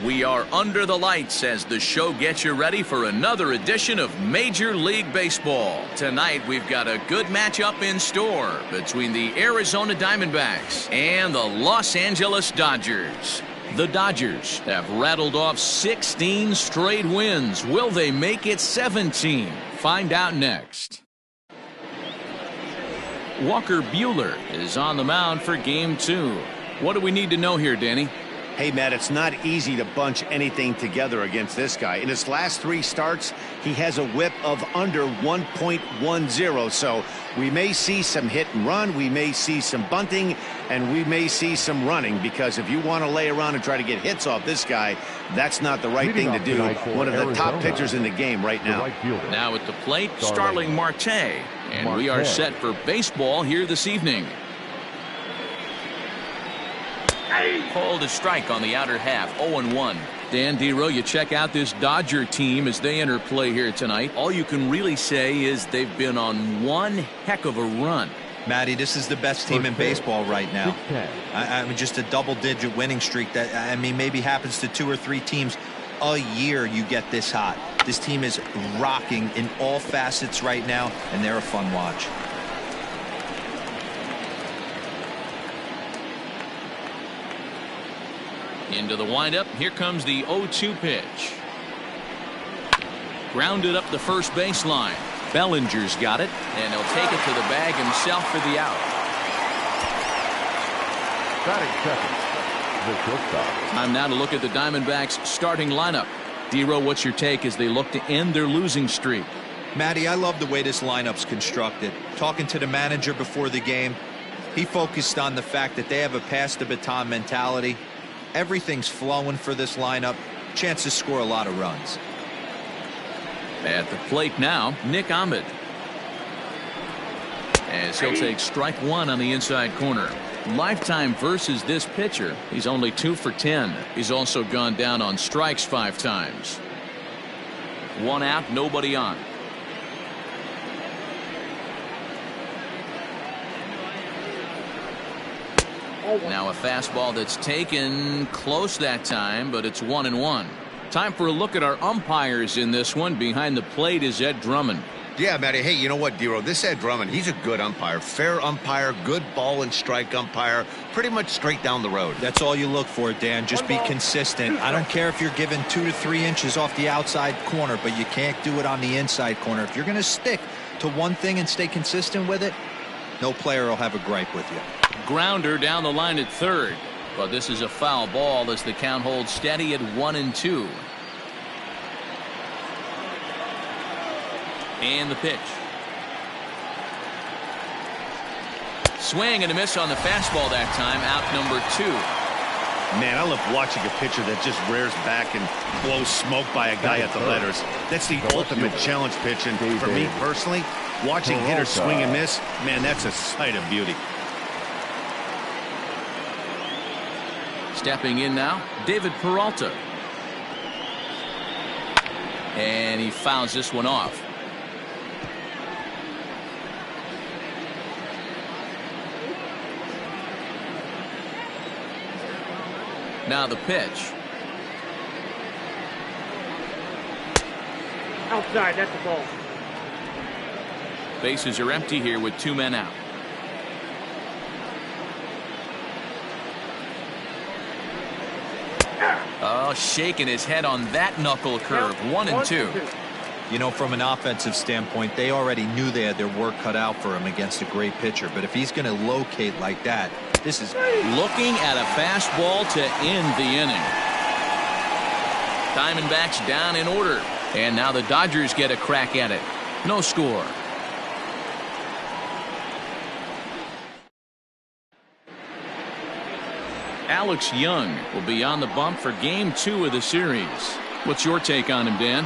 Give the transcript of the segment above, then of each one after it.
We are under the lights as the show gets you ready for another edition of Major League Baseball. Tonight, we've got a good matchup in store between the Arizona Diamondbacks and the Los Angeles Dodgers. The Dodgers have rattled off 16 straight wins. Will they make it 17? Find out next. Walker Buehler is on the mound for Game 2. What do we need to know here, Danny? Hey, Matt, it's not easy to bunch anything together against this guy. In his last 3 starts, he has a whip of under 1.10. So we may see some hit and run, we may see some bunting, and we may see some running, because if you want to lay around and try to get hits off this guy, that's not the right thing to do. One of the top pitchers in the game right now. Now at the plate, Starling Marte. And we are set for baseball here this evening. Called a strike on the outer half, 0-1. Dan Dero, you check out this Dodger team as they enter play here tonight. All you can really say is they've been on one heck of a run. Matty, this is the best team in baseball right now. I mean, just a double-digit winning streak that, I mean, maybe happens to 2 or 3 teams a year. You get this hot. This team is rocking in all facets right now, and they're a fun watch. Into the windup. Here comes the 0-2 pitch. Grounded up the first baseline. Bellinger's got it, and he'll take it to the bag himself for the out. Time now to look at the Diamondbacks starting lineup. Dero, what's your take as they look to end their losing streak? Matty, I love the way this lineup's constructed. Talking to the manager before the game, he focused on the fact that they have a pass the baton mentality. Everything's flowing for this lineup. Chance to score a lot of runs. At the plate now, Nick Ahmed. As he'll take strike 1 on the inside corner. Lifetime versus this pitcher, he's only 2 for 10. He's also gone down on strikes 5 times. 1 out, nobody on. Now a fastball that's taken close that time, but it's 1-1. Time for a look at our umpires in this one. Behind the plate is Ed Drummond. Yeah, Matty. Hey, you know what, Dero? This Ed Drummond, he's a good umpire. Fair umpire, good ball and strike umpire. Pretty much straight down the road. That's all you look for, Dan. Just be consistent. I don't care if you're given 2 to 3 inches off the outside corner, but you can't do it on the inside corner. If you're going to stick to one thing and stay consistent with it, no player will have a gripe with you. Grounder down the line at third, but this is a foul ball as the count holds steady at 1-2. And the pitch. Swing and a miss on the fastball that time. Out number 2. Man, I love watching a pitcher that just rears back and blows smoke by a guy at the letters. That's the ultimate challenge pitch, and for me personally, watching hitters swing and miss, man, that's a sight of beauty. Stepping in now, David Peralta. And he fouls this one off. Now the pitch. Outside, that's the ball. Bases are empty here with 2 men out. Oh, shaking his head on that knuckle curve. 1-2. You know, from an offensive standpoint, they already knew they had their work cut out for him against a great pitcher. But if he's going to locate like that, this is looking at a fastball to end the inning. Diamondbacks down in order. And now the Dodgers get a crack at it. No score. Alex Young will be on the bump for Game 2 of the series. What's your take on him, Dan?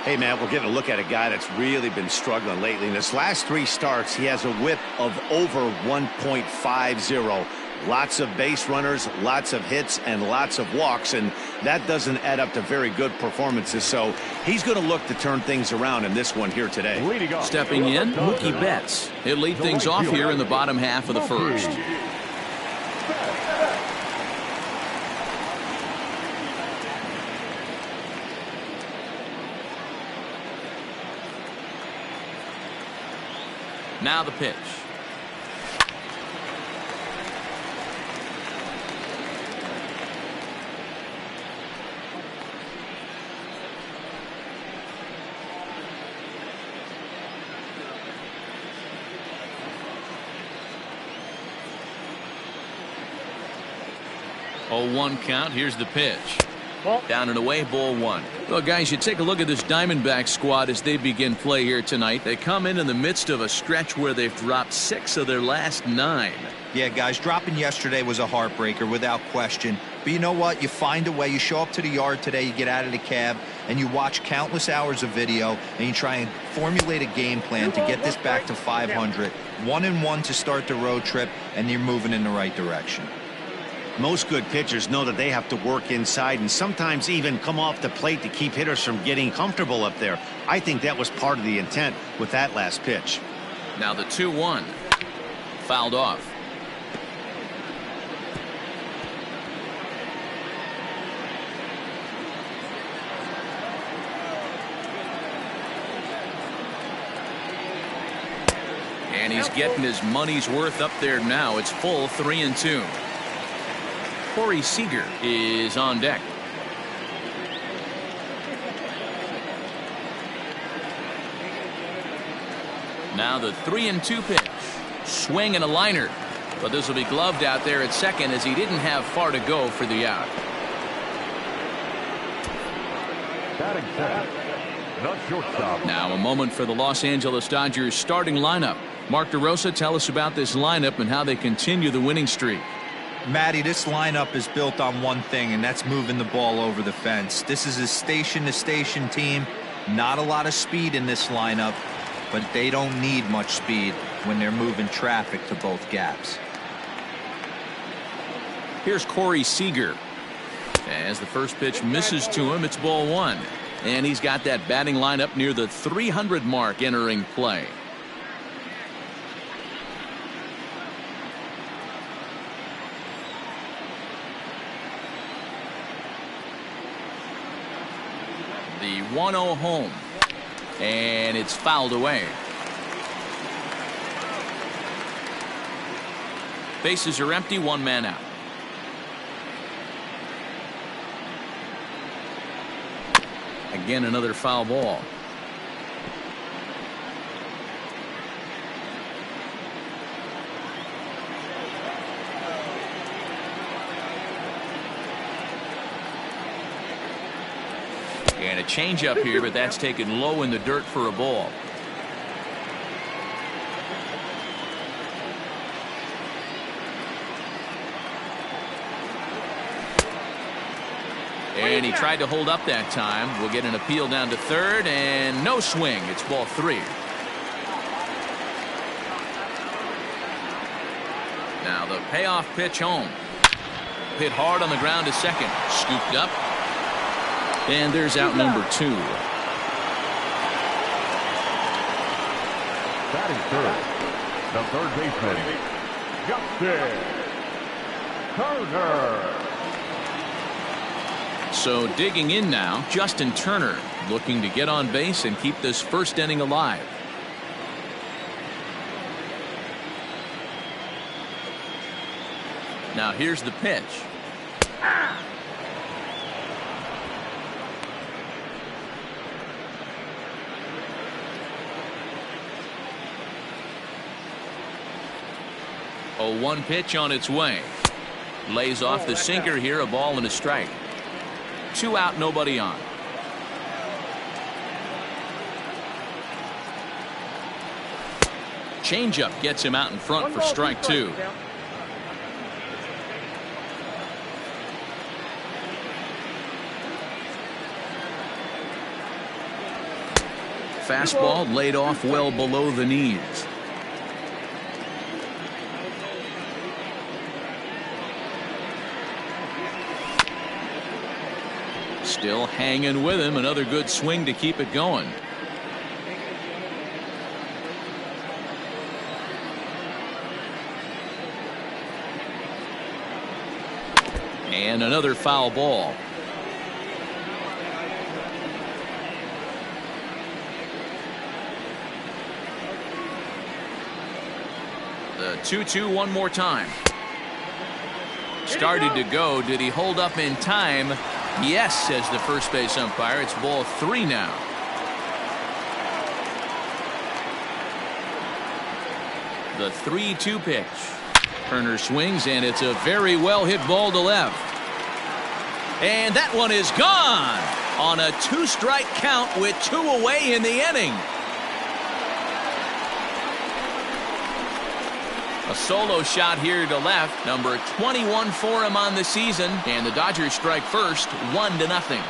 Hey, Matt, we're getting a look at a guy that's really been struggling lately. In his last 3 starts, he has a whip of over 1.50. Lots of base runners, lots of hits, and lots of walks, and that doesn't add up to very good performances. So he's going to look to turn things around in this one here today. Stepping in, Mookie Betts. He'll lead things off here in the bottom half of the first. Now the pitch. Oh, 1 count. Here's the pitch. Down and away, ball 1. Well, guys, you take a look at this Diamondbacks squad as they begin play here tonight. They come in the midst of a stretch where they've dropped 6 of their last 9. Yeah, guys, dropping yesterday was a heartbreaker without question. But you know what? You find a way. You show up to the yard today, you get out of the cab, and you watch countless hours of video, and you try and formulate a game plan to get this back to 500. 1-1 to start the road trip, and you're moving in the right direction. Most good pitchers know that they have to work inside and sometimes even come off the plate to keep hitters from getting comfortable up there. I think that was part of the intent with that last pitch. Now the 2-1. Fouled off. And he's getting his money's worth up there now. It's full 3-2. Corey Seager is on deck. Now the 3-2 pitch. Swing and a liner. But this will be gloved out there at second as he didn't have far to go for the out. Batting second, the shortstop. Now a moment for the Los Angeles Dodgers starting lineup. Mark DeRosa, tell us about this lineup and how they continue the winning streak. Matty, this lineup is built on one thing, and that's moving the ball over the fence. This is a station-to-station team. Not a lot of speed in this lineup, but they don't need much speed when they're moving traffic to both gaps. Here's Corey Seager. As the first pitch misses to him, it's ball 1. And he's got that batting lineup near the 300 mark entering play. The 1-0 home, and it's fouled away. Bases are empty, 1 man out. Again, another foul ball. And a changeup here, but that's taken low in the dirt for a ball. And he tried to hold up that time. We'll get an appeal down to third, and no swing. It's ball 3. Now the payoff pitch home. Hit hard on the ground to second. Scooped up. And there's out number 2. Batting third, the third baseman, Justin Turner. So digging in now, Justin Turner looking to get on base and keep this first inning alive. Now here's the pitch. A 1 pitch on its way. Lays off the sinker here, a ball and a strike. 2 out, nobody on. Changeup gets him out in front for strike 2. Fastball laid off well below the knees. Still hanging with him. Another good swing to keep it going. And another foul ball. The 2-2 one more time. Started to go. Did he hold up in time? Yes, says the first base umpire. It's ball 3 now. The 3-2 pitch. Turner swings, and it's a very well hit ball to left. And that one is gone on a 2-strike count with 2 away in the inning. A solo shot here to left, number 21 for him on the season, and the Dodgers strike first, 1-0.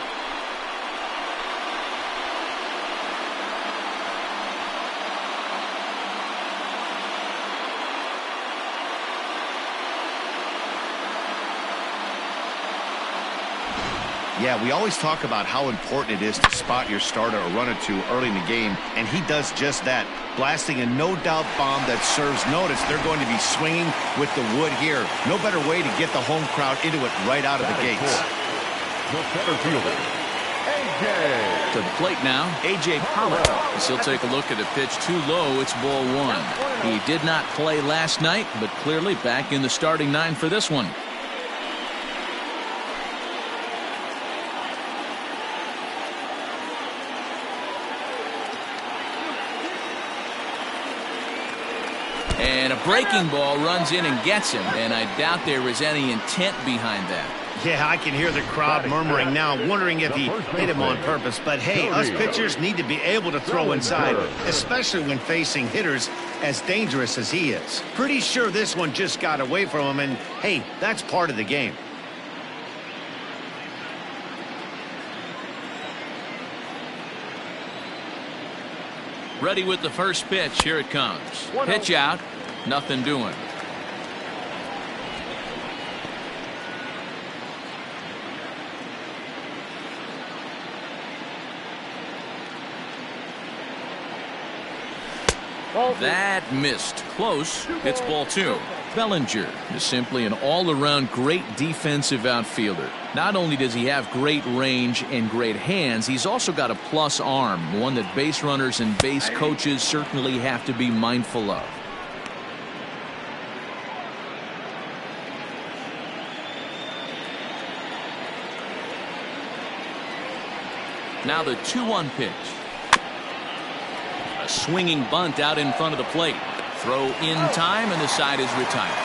Yeah, we always talk about how important it is to spot your starter or run it to early in the game, and he does just that, blasting a no-doubt bomb that serves notice. They're going to be swinging with the wood here. No better way to get the home crowd into it right out of the gates. The center fielder, A.J. To the plate now, A.J. Pollock. As he'll take a look at a pitch too low. It's ball 1. He did not play last night, but clearly back in the starting 9 for this one. And a breaking ball runs in and gets him, and I doubt there was any intent behind that. Yeah, I can hear the crowd murmuring now, wondering if he hit him on purpose. But hey, us pitchers need to be able to throw inside, especially when facing hitters as dangerous as he is. Pretty sure this one just got away from him, and hey, that's part of the game. Ready with the first pitch. Here it comes. Pitch out. Nothing doing. That missed. Close. It's ball 2. Bellinger is simply an all-around great defensive outfielder. Not only does he have great range and great hands, he's also got a plus arm, one that base runners and base coaches certainly have to be mindful of. Now the 2-1 pitch. A swinging bunt out in front of the plate. Throw in time, and the side is retired.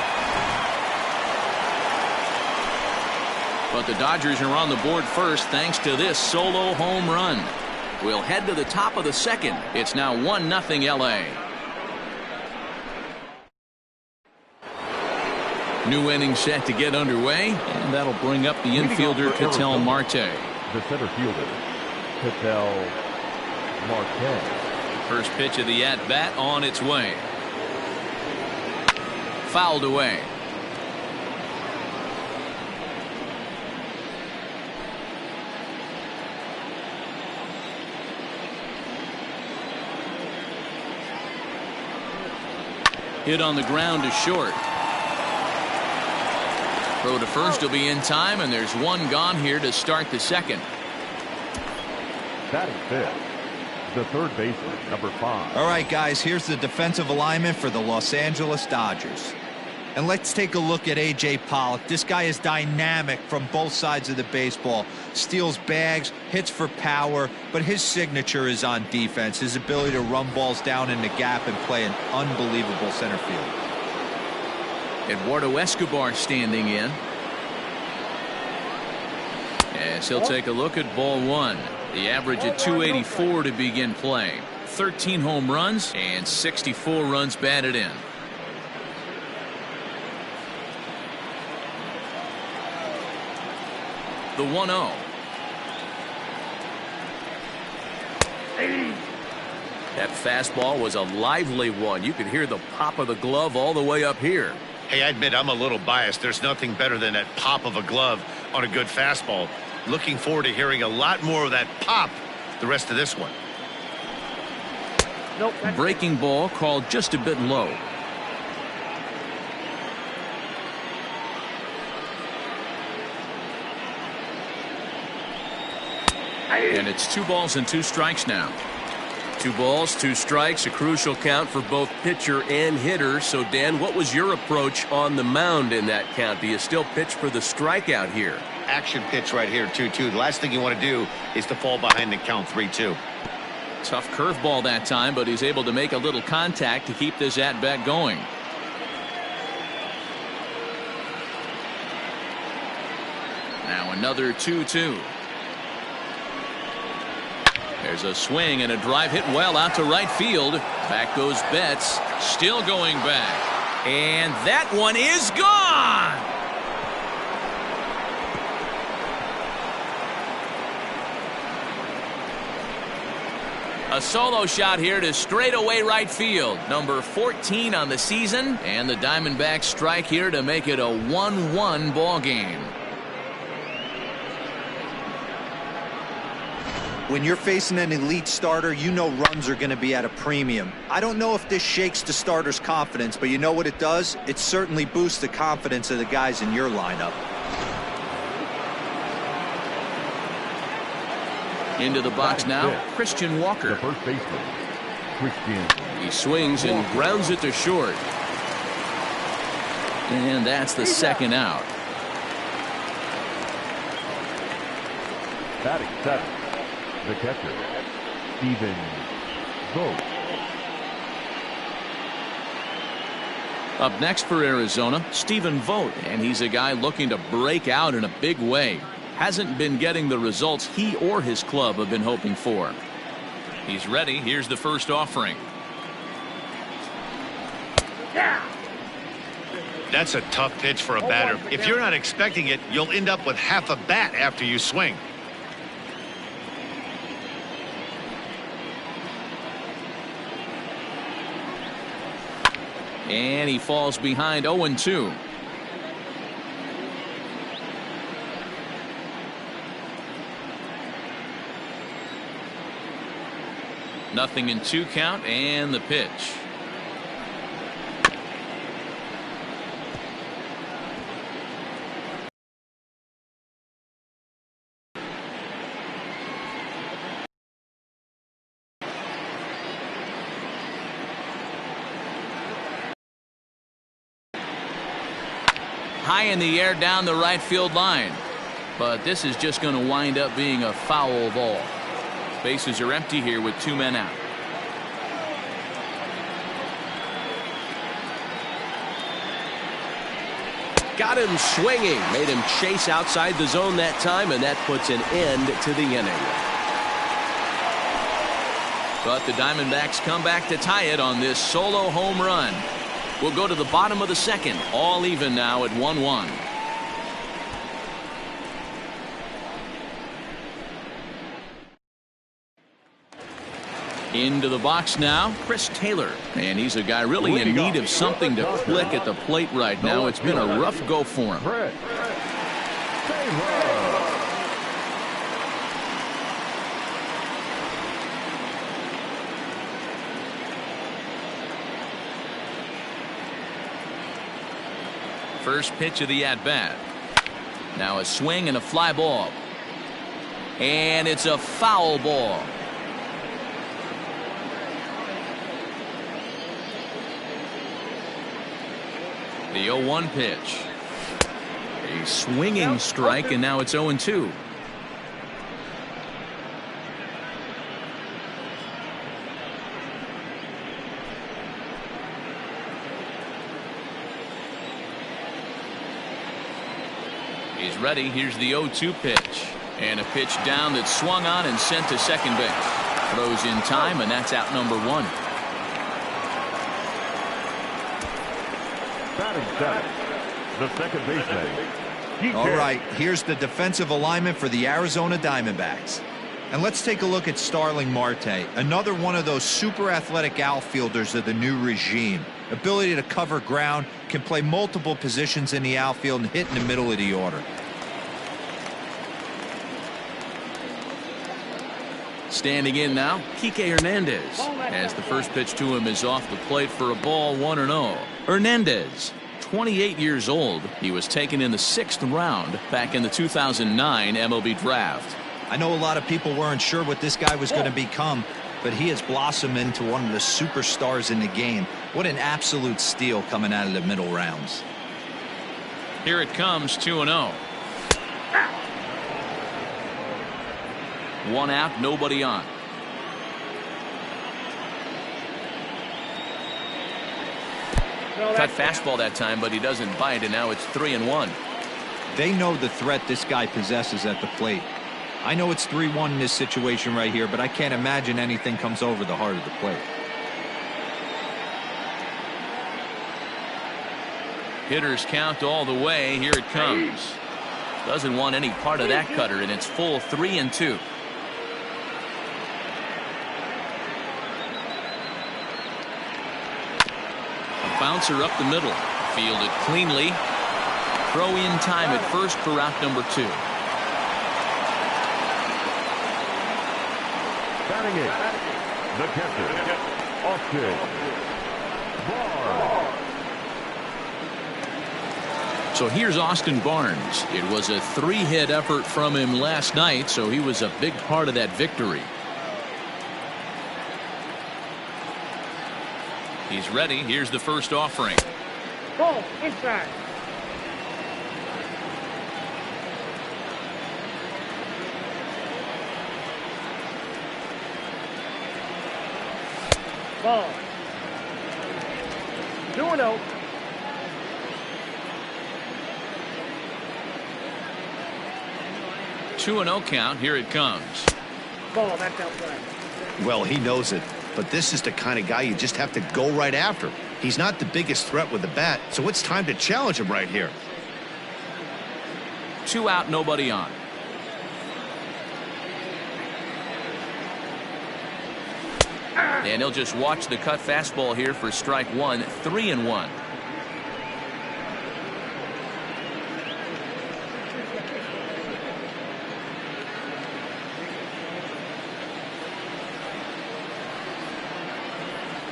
But the Dodgers are on the board first thanks to this solo home run. We'll head to the top of the second. It's now 1-0 LA. New inning set to get underway, and that'll bring up the infielder Ketel Marte. The center fielder, Ketel Marte. First pitch of the at-bat on its way. Fouled away. Hit on the ground to short. Throw to first will be in time, and there's one gone here to start the second. Batting fifth, the third baseman, number 5. All right, guys, here's the defensive alignment for the Los Angeles Dodgers. And let's take a look at A.J. Pollock. This guy is dynamic from both sides of the baseball. Steals bags, hits for power, but his signature is on defense. His ability to run balls down in the gap and play an unbelievable center field. Eduardo Escobar standing in. As he'll take a look at ball 1. The average at 284 to begin play. 13 home runs and 64 runs batted in. The 1-0. That fastball was a lively one. You could hear the pop of the glove all the way up here. Hey, I admit I'm a little biased. There's nothing better than that pop of a glove on a good fastball. Looking forward to hearing a lot more of that pop the rest of this one. Breaking ball called just a bit low. And it's 2 balls and 2 strikes now. 2 balls, 2 strikes, a crucial count for both pitcher and hitter. So, Dan, what was your approach on the mound in that count? Do you still pitch for the strikeout here? Action pitch right here, 2-2. The last thing you want to do is to fall behind the count 3-2. Tough curveball that time, but he's able to make a little contact to keep this at-bat going. Now another 2-2. There's a swing and a drive hit well out to right field. Back goes Betts, still going back. And that one is gone! A solo shot here to straightaway right field. Number 14 on the season, and the Diamondbacks strike here to make it a 1-1 ball game. When you're facing an elite starter, you know runs are going to be at a premium. I don't know if this shakes the starter's confidence, but you know what it does? It certainly boosts the confidence of the guys in your lineup. Into the box now, Christian Walker. The first baseman, Christian. He swings and grounds it to short. And that's the second out. Batting 7, the catcher, Stephen Vogt. Up next for Arizona, Stephen Vogt, and he's a guy looking to break out in a big way. Hasn't been getting the results he or his club have been hoping for. He's ready. Here's the first offering. That's a tough pitch for a batter. If you're not expecting it, you'll end up with half a bat after you swing. And he falls behind 0-2. Nothing in 2 count, and the pitch. High in the air down the right field line. But this is just going to wind up being a foul ball. Bases are empty here with 2 men out. Got him swinging. Made him chase outside the zone that time, and that puts an end to the inning. But the Diamondbacks come back to tie it on this solo home run. We'll go to the bottom of the second. All even now at 1-1. Into the box now, Chris Taylor. And he's a guy really in need of something to click at the plate right now. It's been a rough go for him. First pitch of the at-bat. Now a swing and a fly ball. And it's a foul ball. The 0-1 pitch. A swinging strike, and now it's 0-2. He's ready. Here's the 0-2 pitch. And a pitch down that's swung on and sent to second base. Throws in time, and that's out number 1. Batting 7, the second baseman. All right, here's the defensive alignment for the Arizona Diamondbacks. And let's take a look at Starling Marte, another one of those super athletic outfielders of the new regime. Ability to cover ground, can play multiple positions in the outfield and hit in the middle of the order. Standing in now, Kike Hernandez, as the first pitch to him is off the plate for a ball, 1-0. Hernandez, 28 years old. He was taken in the 6th round back in the 2009 MLB draft. I know a lot of people weren't sure what this guy was going to become, but he has blossomed into one of the superstars in the game. What an absolute steal coming out of the middle rounds. Here it comes, 2-0. One out, nobody on. Cut fastball that time, but he doesn't bite, and now it's 3-1. They know the threat this guy possesses at the plate. I know it's 3-1 in this situation right here, but I can't imagine anything comes over the heart of the plate. Hitters count all the way. Here it comes. Doesn't want any part of that cutter, and it's full 3-2. A bouncer up the middle. Fielded cleanly. Throw in time at first for out number 2. Batting it, the catcher, Austin Barnes. So here's Austin Barnes. It was a 3-hit effort from him last night, so he was a big part of that victory. He's ready. Here's the first offering. Ball inside. Ball. 2-0. Two and 0 count. Here it comes. Ball, that's outside. Well, he knows it, but this is the kind of guy you just have to go right after. He's not the biggest threat with the bat, so it's time to challenge him right here. 2 out, nobody on. And he'll just watch the cut fastball here for strike 1. 3-1.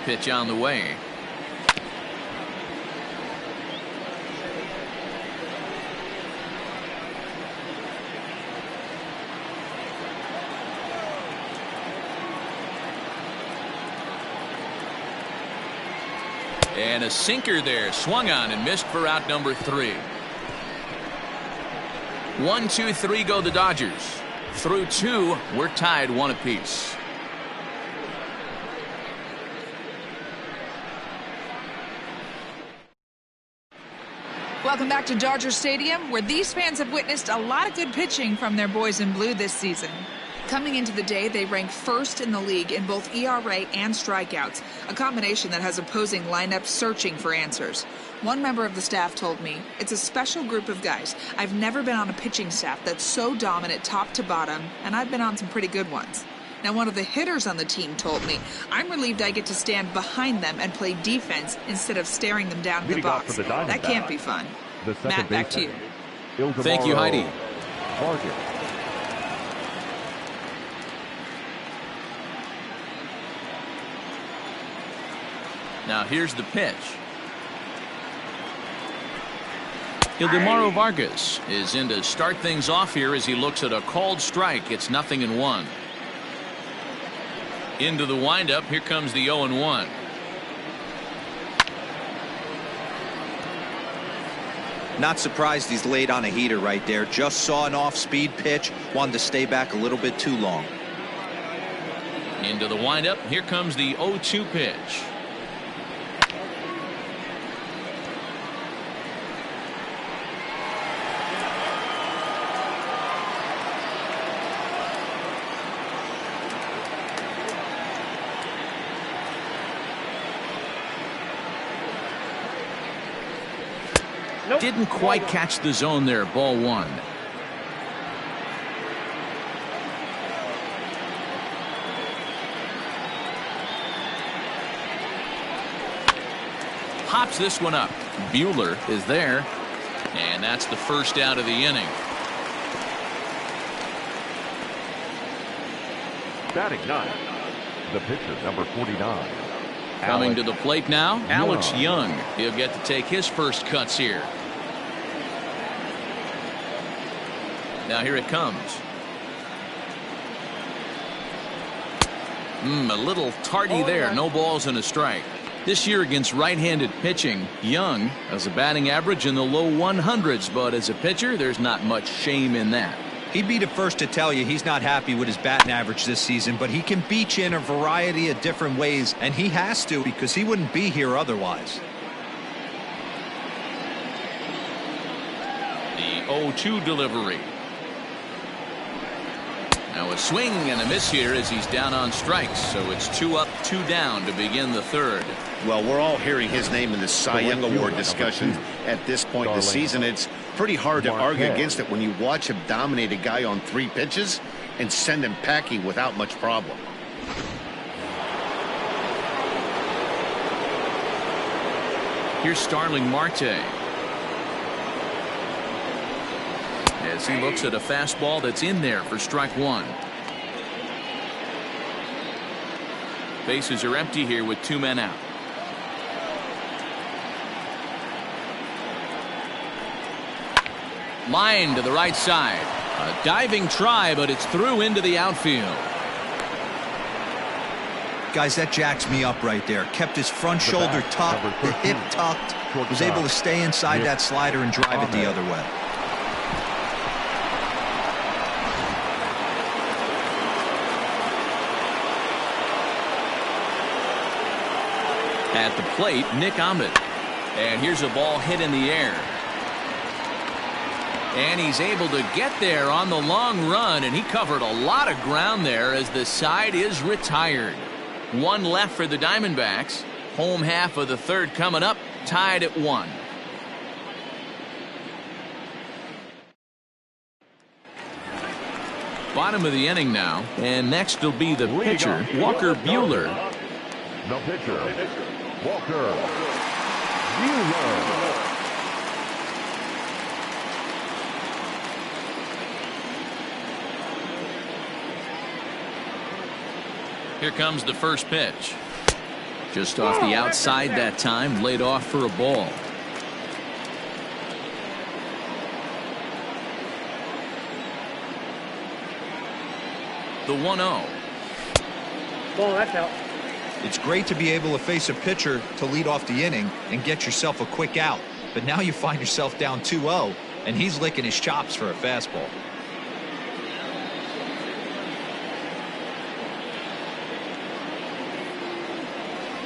Pitch on the way. And a sinker there, swung on and missed for out number 3. 1, 2, 3 go the Dodgers. Through 2, we're tied 1 apiece. Welcome back to Dodger Stadium, where these fans have witnessed a lot of good pitching from their boys in blue this season. Coming into the day, they rank first in the league in both ERA and strikeouts, a combination that has opposing lineups searching for answers. One member of the staff told me, "It's a special group of guys. I've never been on a pitching staff that's so dominant top to bottom, and I've been on some pretty good ones." Now, one of the hitters on the team told me, "I'm relieved I get to stand behind them and play defense instead of staring them down in the box. That can't be fun." Matt, back to you. Thank you, Heidi. Now here's the pitch. Ildemaro Vargas is in to start things off here as he looks at a called strike. It's 0-1. Into the windup. Here comes the 0-1. Not surprised he's laid on a heater right there. Just saw an off-speed pitch. Wanted to stay back a little bit too long. Into the windup. Here comes the 0-2 pitch. Didn't quite catch the zone there. Ball 1. Pops this one up. Buehler is there. And that's the first out of the inning. Batting 9. The pitcher, number 49. Coming to the plate now, Alex Young. He'll get to take his first cuts here. Now here it comes. A little tardy there. No balls and a strike. This year against right-handed pitching, Young has a batting average in the low 100s, but as a pitcher, there's not much shame in that. He'd be the first to tell you he's not happy with his batting average this season, but he can beat you in a variety of different ways, and he has to because he wouldn't be here otherwise. The 0-2 delivery. Now a swing and a miss here as he's down on strikes, so it's 2 up, 2 down to begin the third. Well, we're all hearing his name in the Cy Young Award discussion at this point in the season. It's pretty hard to argue against it when you watch him dominate a guy on 3 pitches and send him packing without much problem. Here's Starling Marte. As he looks at a fastball that's in there for strike 1. Bases are empty here with 2 men out. Line to the right side. A diving try, but it's through into the outfield. Guys, that jacks me up right there. Kept his front shoulder tucked, the hip tucked, was able to stay inside that slider and drive it the other way. At the plate, Nick Ahmed. And here's a ball hit in the air. And he's able to get there on the long run, and he covered a lot of ground there as the side is retired. 1 left for the Diamondbacks. Home half of the third coming up, tied at 1. Bottom of the inning now, and next will be the pitcher, Walker Buehler. The pitcher, Walker Buehler. Here comes the first pitch. Just off the outside that time, laid off for a ball. The 1-0. Ball, that's out. It's great to be able to face a pitcher to lead off the inning and get yourself a quick out. But now you find yourself down 2-0, and he's licking his chops for a fastball.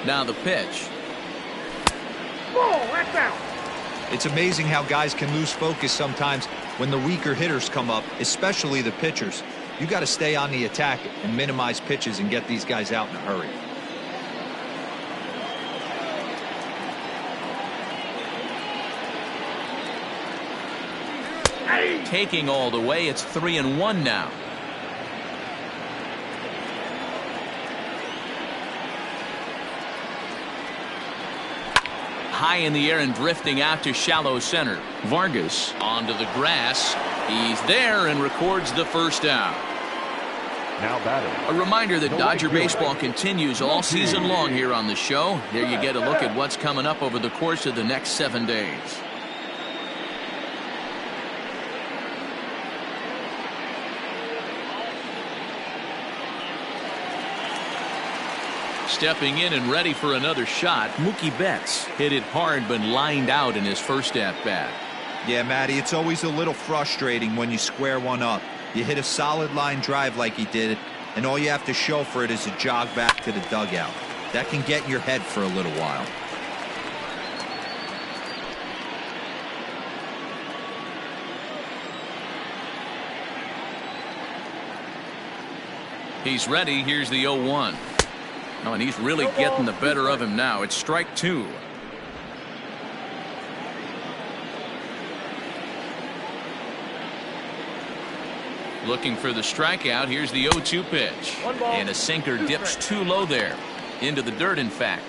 Now the pitch. Ball, that's out. It's amazing how guys can lose focus sometimes when the weaker hitters come up, especially the pitchers. You got to stay on the attack and minimize pitches and get these guys out in a hurry. Taking all the way, it's 3-1 now. High in the air and drifting out to shallow center. Vargas onto the grass. He's there and records the first out. Now batting. A reminder that Dodger baseball continues all season long here on the show. There you get a look at what's coming up over the course of the next 7 days. Stepping in and ready for another shot, Mookie Betts hit it hard but lined out in his first at-bat. Yeah, Matty, it's always a little frustrating when you square one up. You hit a solid line drive like he did, and all you have to show for it is a jog back to the dugout. That can get in your head for a little while. He's ready. Here's the 0-1. Oh, and he's really getting the better of him now. It's strike 2. Looking for the strikeout. Here's the 0-2 pitch. And a sinker dips too low there. Into the dirt, in fact.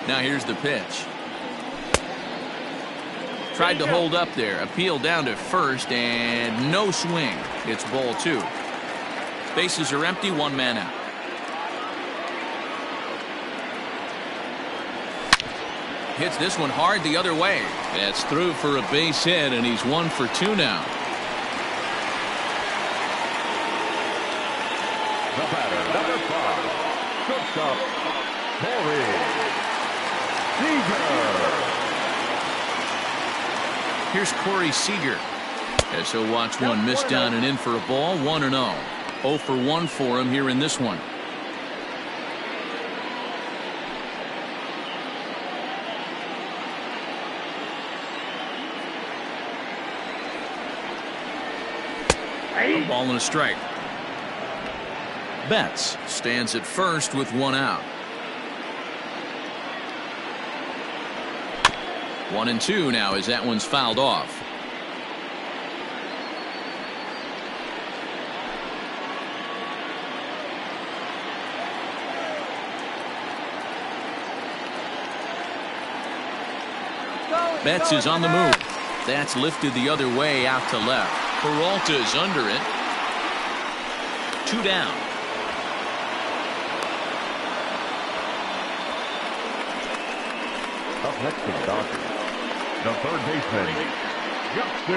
Now here's the pitch. Tried to hold up there. Appeal down to first, and no swing. It's ball 2. Bases are empty. 1 man out. hits this one hard the other way. That's through for a base hit, and he's 1 for 2 now. The batter, number 5, shortstop, Corey Seager. Here's Corey Seager. As he'll watch one miss down and in for a ball. 1-0. 0 for 1 for him here in this one. A ball and a strike. Betts stands at first with 1 out. 1-2 now as that one's fouled off. Betts is on the move. That's lifted the other way out to left. Peralta's under it. 2 down. Up next to the Dodgers, the third baseman, Justin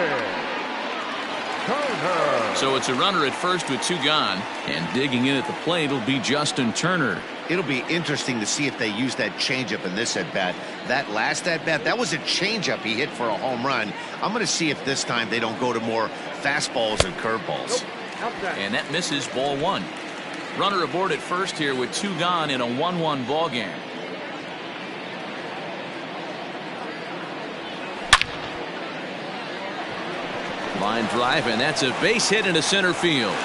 Turner. So it's a runner at first with 2 gone, and digging in at the plate will be Justin Turner. It'll be interesting to see if they use that changeup in this at-bat. That last at-bat, that was a changeup he hit for a home run. I'm going to see if this time they don't go to more fastballs and curveballs. And that misses, ball 1. Runner aboard at first here with 2 gone in a 1-1 ball game. Line drive, and that's a base hit into center field.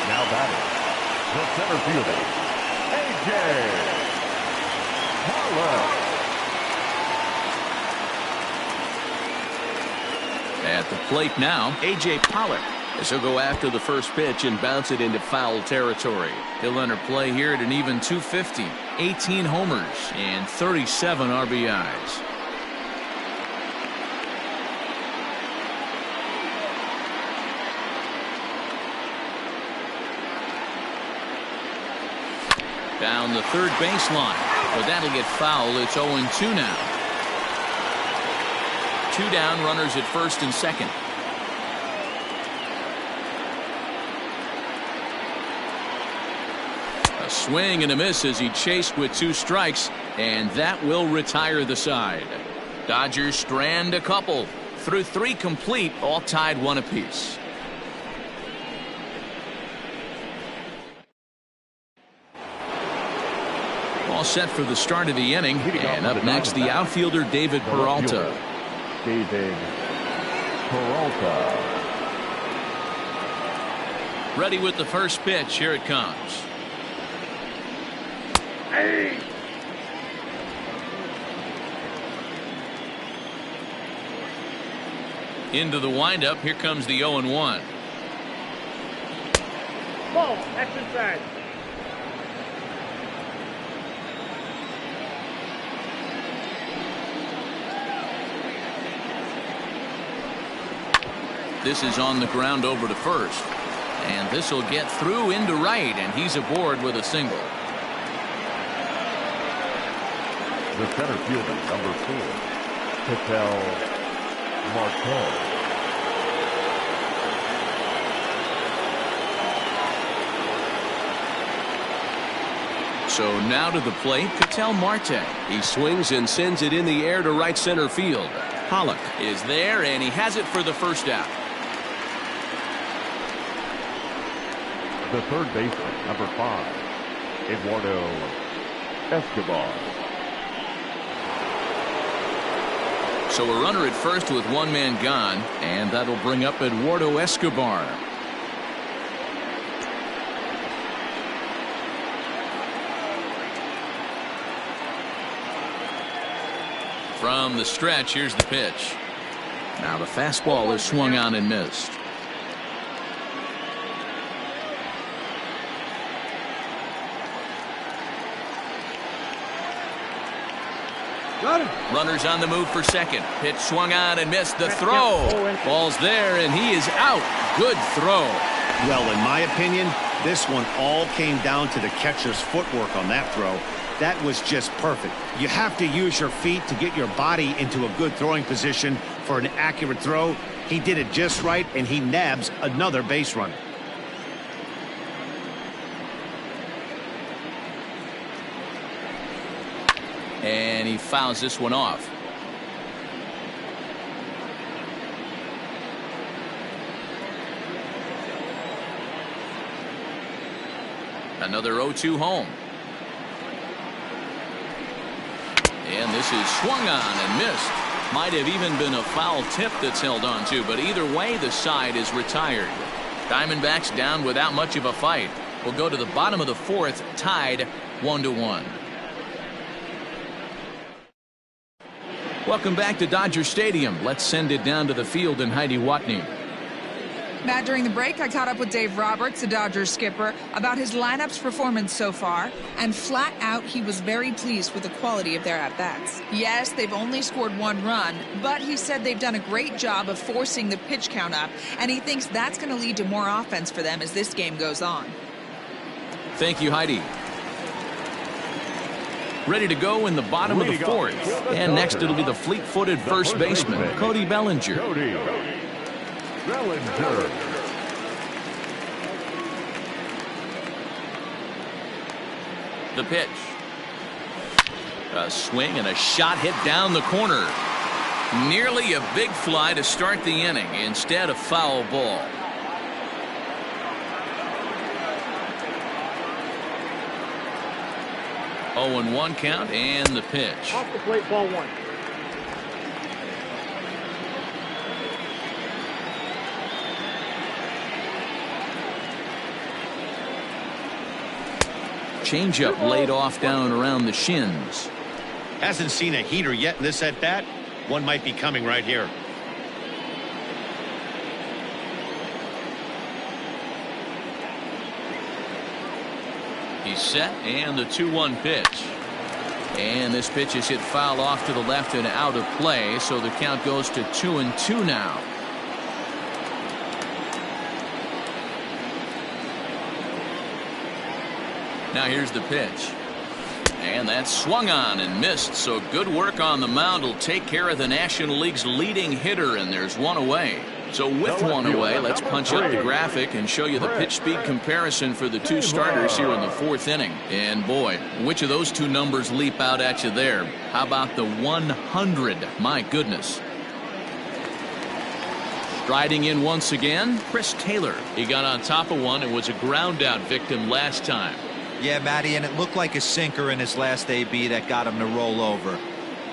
Now batting, the center fielder, A.J. Pollock. At the plate now, A.J. Pollock, as he'll go after the first pitch and bounce it into foul territory. He'll enter play here at an even .250, 18 homers and 37 RBIs. Down the third baseline, but that'll get foul. It's 0-2 now. 2 down, runners at first and second. A swing and a miss as he chased with 2 strikes, and that will retire the side. Dodgers strand a couple through 3 complete, all tied 1 apiece. All set for the start of the inning, and up next the outfielder David Peralta. David Peralta. Ready with the first pitch. Here it comes. Hey! Into the windup. Here comes the 0-1. Ball, that's inside. This is on the ground over to first. And this will get through into right, and he's aboard with a single. The center fielder, number 4, Ketel Marte. So now to the plate, Ketel Marte. He swings and sends it in the air to right center field. Pollock is there, and he has it for the first out. The third baseman, number 5, Eduardo Escobar. So a runner at first with 1 man gone, and that'll bring up Eduardo Escobar. From the stretch, here's the pitch. Now the fastball is swung on and missed. Runners on the move for second. Pitch swung on and missed. The throw. Ball's there, and he is out. Good throw. Well, in my opinion, This one all came down to the catcher's footwork on that throw. That was just perfect. You have to use your feet to get your body into a good throwing position for an accurate throw. He did it just right, and he nabs another base runner. And he fouls this one off. Another 0-2 home. And this is swung on and missed. Might have even been a foul tip that's held on to, but either way, the side is retired. Diamondbacks down without much of a fight. We'll go to the bottom of the fourth, tied 1-1. Welcome back to Dodger Stadium. Let's send it down to the field and Heidi Watney. Matt, during the break, I caught up with Dave Roberts, the Dodgers skipper, about his lineup's performance so far, and flat out, he was very pleased with the quality of their at-bats. Yes, they've only scored 1 run, but he said they've done a great job of forcing the pitch count up, and he thinks that's going to lead to more offense for them as this game goes on. Thank you, Heidi. Ready to go in the bottom of the fourth. And next it'll be the fleet-footed first baseman, Cody Bellinger. Bellinger. The pitch. A swing and a shot hit down the corner. Nearly a big fly to start the inning. Instead, a foul ball. Oh, and 1 count, and the pitch. Off the plate, ball 1. Changeup laid off down around the shins. Hasn't seen a heater yet in this at-bat. One might be coming right here. He's set, and the 2-1 pitch. And this pitch is hit foul off to the left and out of play, so the count goes to 2-2 now. Now here's the pitch. And that's swung on and missed, so good work on the mound will take care of the National League's leading hitter, and there's 1 away. So with 1 away, let's punch up the graphic and show you the pitch speed comparison for the 2 starters here in the 4th inning. And boy, which of those 2 numbers leap out at you there? How about the 100? My goodness. Striding in once again, Chris Taylor. He got on top of one and was a ground out victim last time. Yeah, Matty, and it looked like a sinker in his last AB that got him to roll over.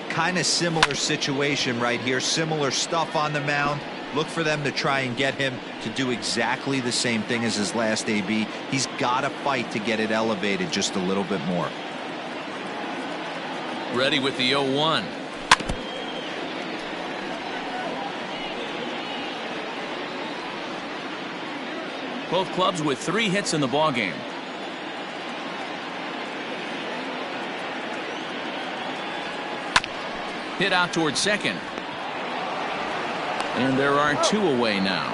Kind of similar situation right here. Similar stuff on the mound. Look for them to try and get him to do exactly the same thing as his last AB. He's got to fight to get it elevated just a little bit more. Ready with the 0-1. Both clubs with 3 hits in the ballgame. Hit out towards second. And there are 2 away now.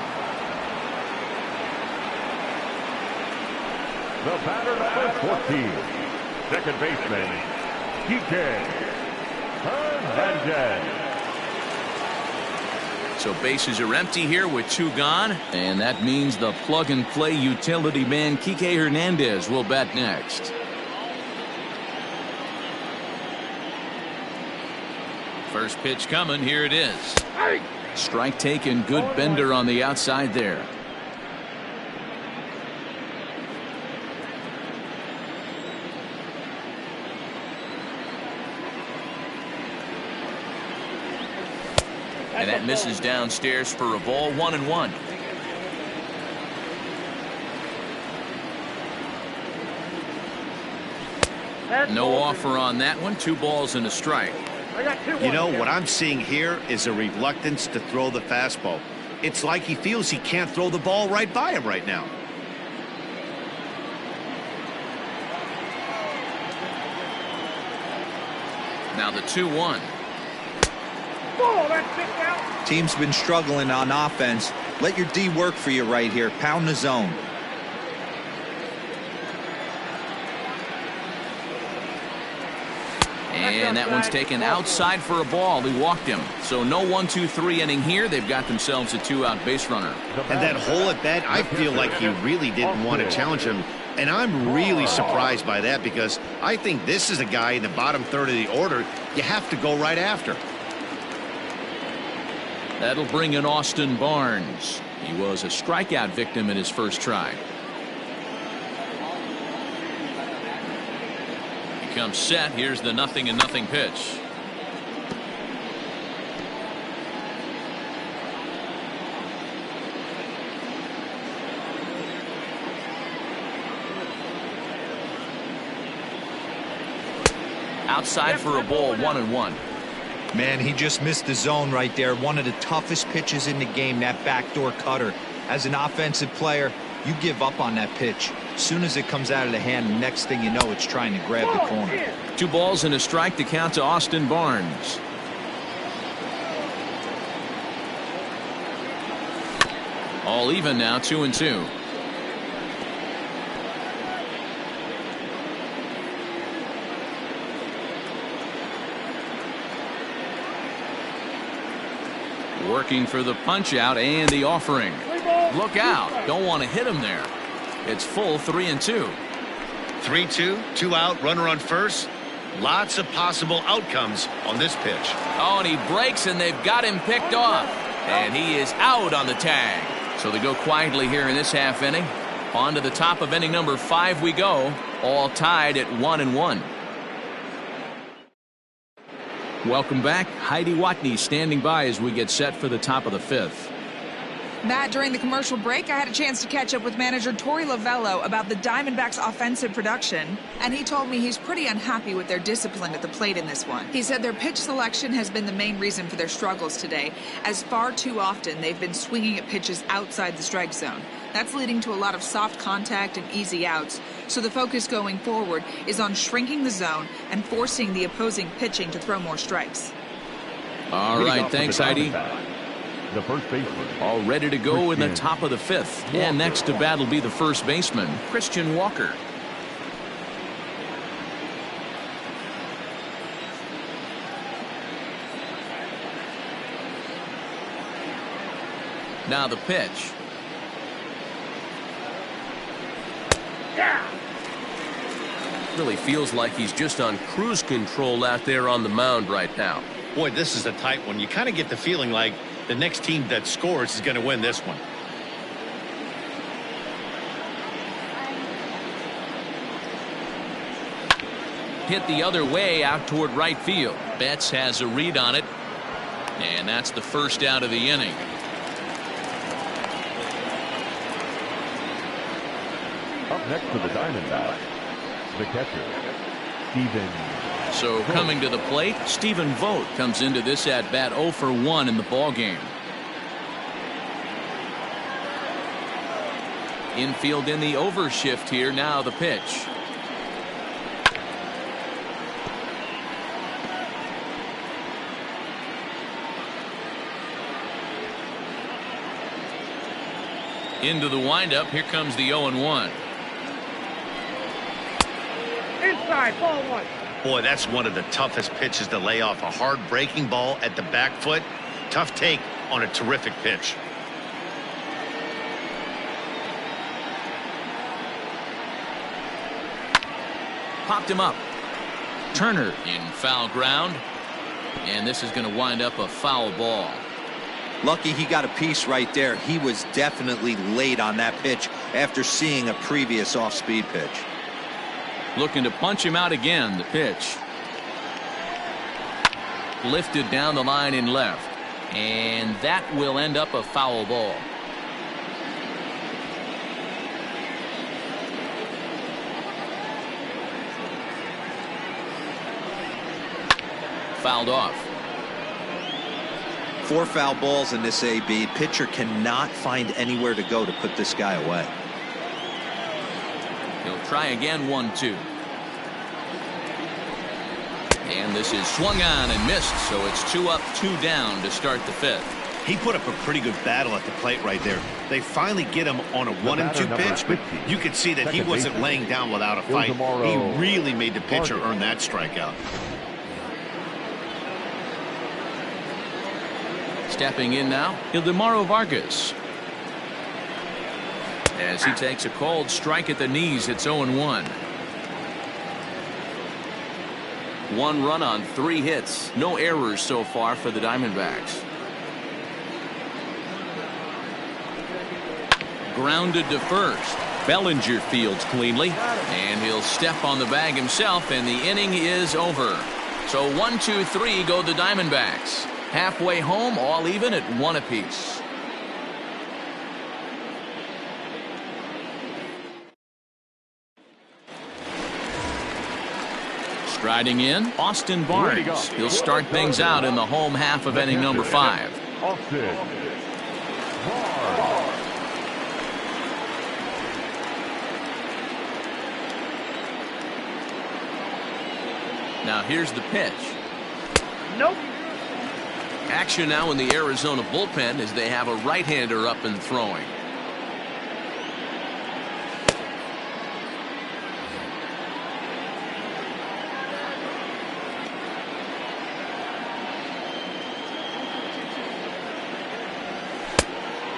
The batter number 14. Second baseman, Kike Hernandez. So bases are empty here with 2 gone. And that means the plug-and-play utility man, Kike Hernandez, will bat next. First pitch coming. Here it is. Strike taken. Good bender on the outside there. And that misses downstairs for a ball. 1-1. No offer on that one. 2 balls and a strike. You know, what I'm seeing here is a reluctance to throw the fastball. It's like he feels he can't throw the ball right by him right now. Now the 2-1. Oh, that's it out. Team's been struggling on offense. Let your D work for you right here. Pound the zone. And that one's taken outside for a ball. He walked him. So no 1-2-3 inning here. They've got themselves a 2-out base runner. And that hole at bat, I feel like he really didn't want to challenge him. And I'm really surprised by that, because I think this is a guy in the bottom third of the order you have to go right after. That'll bring in Austin Barnes. He was a strikeout victim in his first try. He comes set. Here's the 0-0 pitch. Outside for a ball, 1-1. Man, he just missed the zone right there. One of the toughest pitches in the game, that backdoor cutter. As an offensive player, you give up on that pitch. As soon as it comes out of the hand, the next thing you know, it's trying to grab the corner. 2 balls and a strike to count to Austin Barnes. All even now, 2-2. Working for the punch out and the offering. Look out. Don't want to hit him there. It's full 3-2. 3-2, 2 out, runner on first. Lots of possible outcomes on this pitch. Oh, and he breaks, and they've got him picked off. And he is out on the tag. So they go quietly here in this half inning. On to the top of inning number 5 we go. All tied at 1-1. Welcome back. Heidi Watney standing by as we get set for the top of the 5th. Matt, during the commercial break, I had a chance to catch up with manager Torey Lovello about the Diamondbacks' offensive production, and he told me he's pretty unhappy with their discipline at the plate in this one. He said their pitch selection has been the main reason for their struggles today, as far too often they've been swinging at pitches outside the strike zone. That's leading to a lot of soft contact and easy outs, so the focus going forward is on shrinking the zone and forcing the opposing pitching to throw more strikes. All right, thanks, Heidi. The first baseman. All ready to go in the top of the 5th. And next to bat will be the first baseman, Christian Walker. Now the pitch. Really feels like he's just on cruise control out there on the mound right now. Boy, this is a tight one. You kind of get the feeling like the next team that scores is going to win this one. Hit the other way out toward right field. Betts has a read on it. And that's the first out of the inning. Up next for the Diamondbacks, the catcher, Stephen. So coming to the plate, Stephen Vogt comes into this at bat 0 for 1 in the ball game. Infield in the overshift here. Now the pitch. Into the windup. Here comes the 0-1. Inside, ball 1. Boy, that's one of the toughest pitches to lay off. A hard breaking ball at the back foot. Tough take on a terrific pitch. Popped him up. Turner in foul ground. And this is going to wind up a foul ball. Lucky he got a piece right there. He was definitely late on that pitch after seeing a previous off-speed pitch. Looking to punch him out again. The pitch. Lifted down the line in left. And that will end up a foul ball. Fouled off. 4 foul balls in this AB. Pitcher cannot find anywhere to go to put this guy away. He'll try again. 1-2. And this is swung on and missed, so it's 2 up, 2 down to start the 5th. He put up a pretty good battle at the plate right there. They finally get him on a 1-2 pitch, but you could see that he wasn't laying down without a fight. He really made the pitcher earn that strikeout. Stepping in now, Ildemaro Vargas. As he takes a cold strike at the knees, it's 0-1. 1 run on 3 hits. No errors so far for the Diamondbacks. Grounded to first. Bellinger fields cleanly, and he'll step on the bag himself, and the inning is over. So 1, 2, 3 go the Diamondbacks. Halfway home, all even at 1 apiece. Striding in, Austin Barnes. He'll start things out in the home half of inning number 5. Austin. Now here's the pitch. Nope. Action now in the Arizona bullpen as they have a right-hander up and throwing.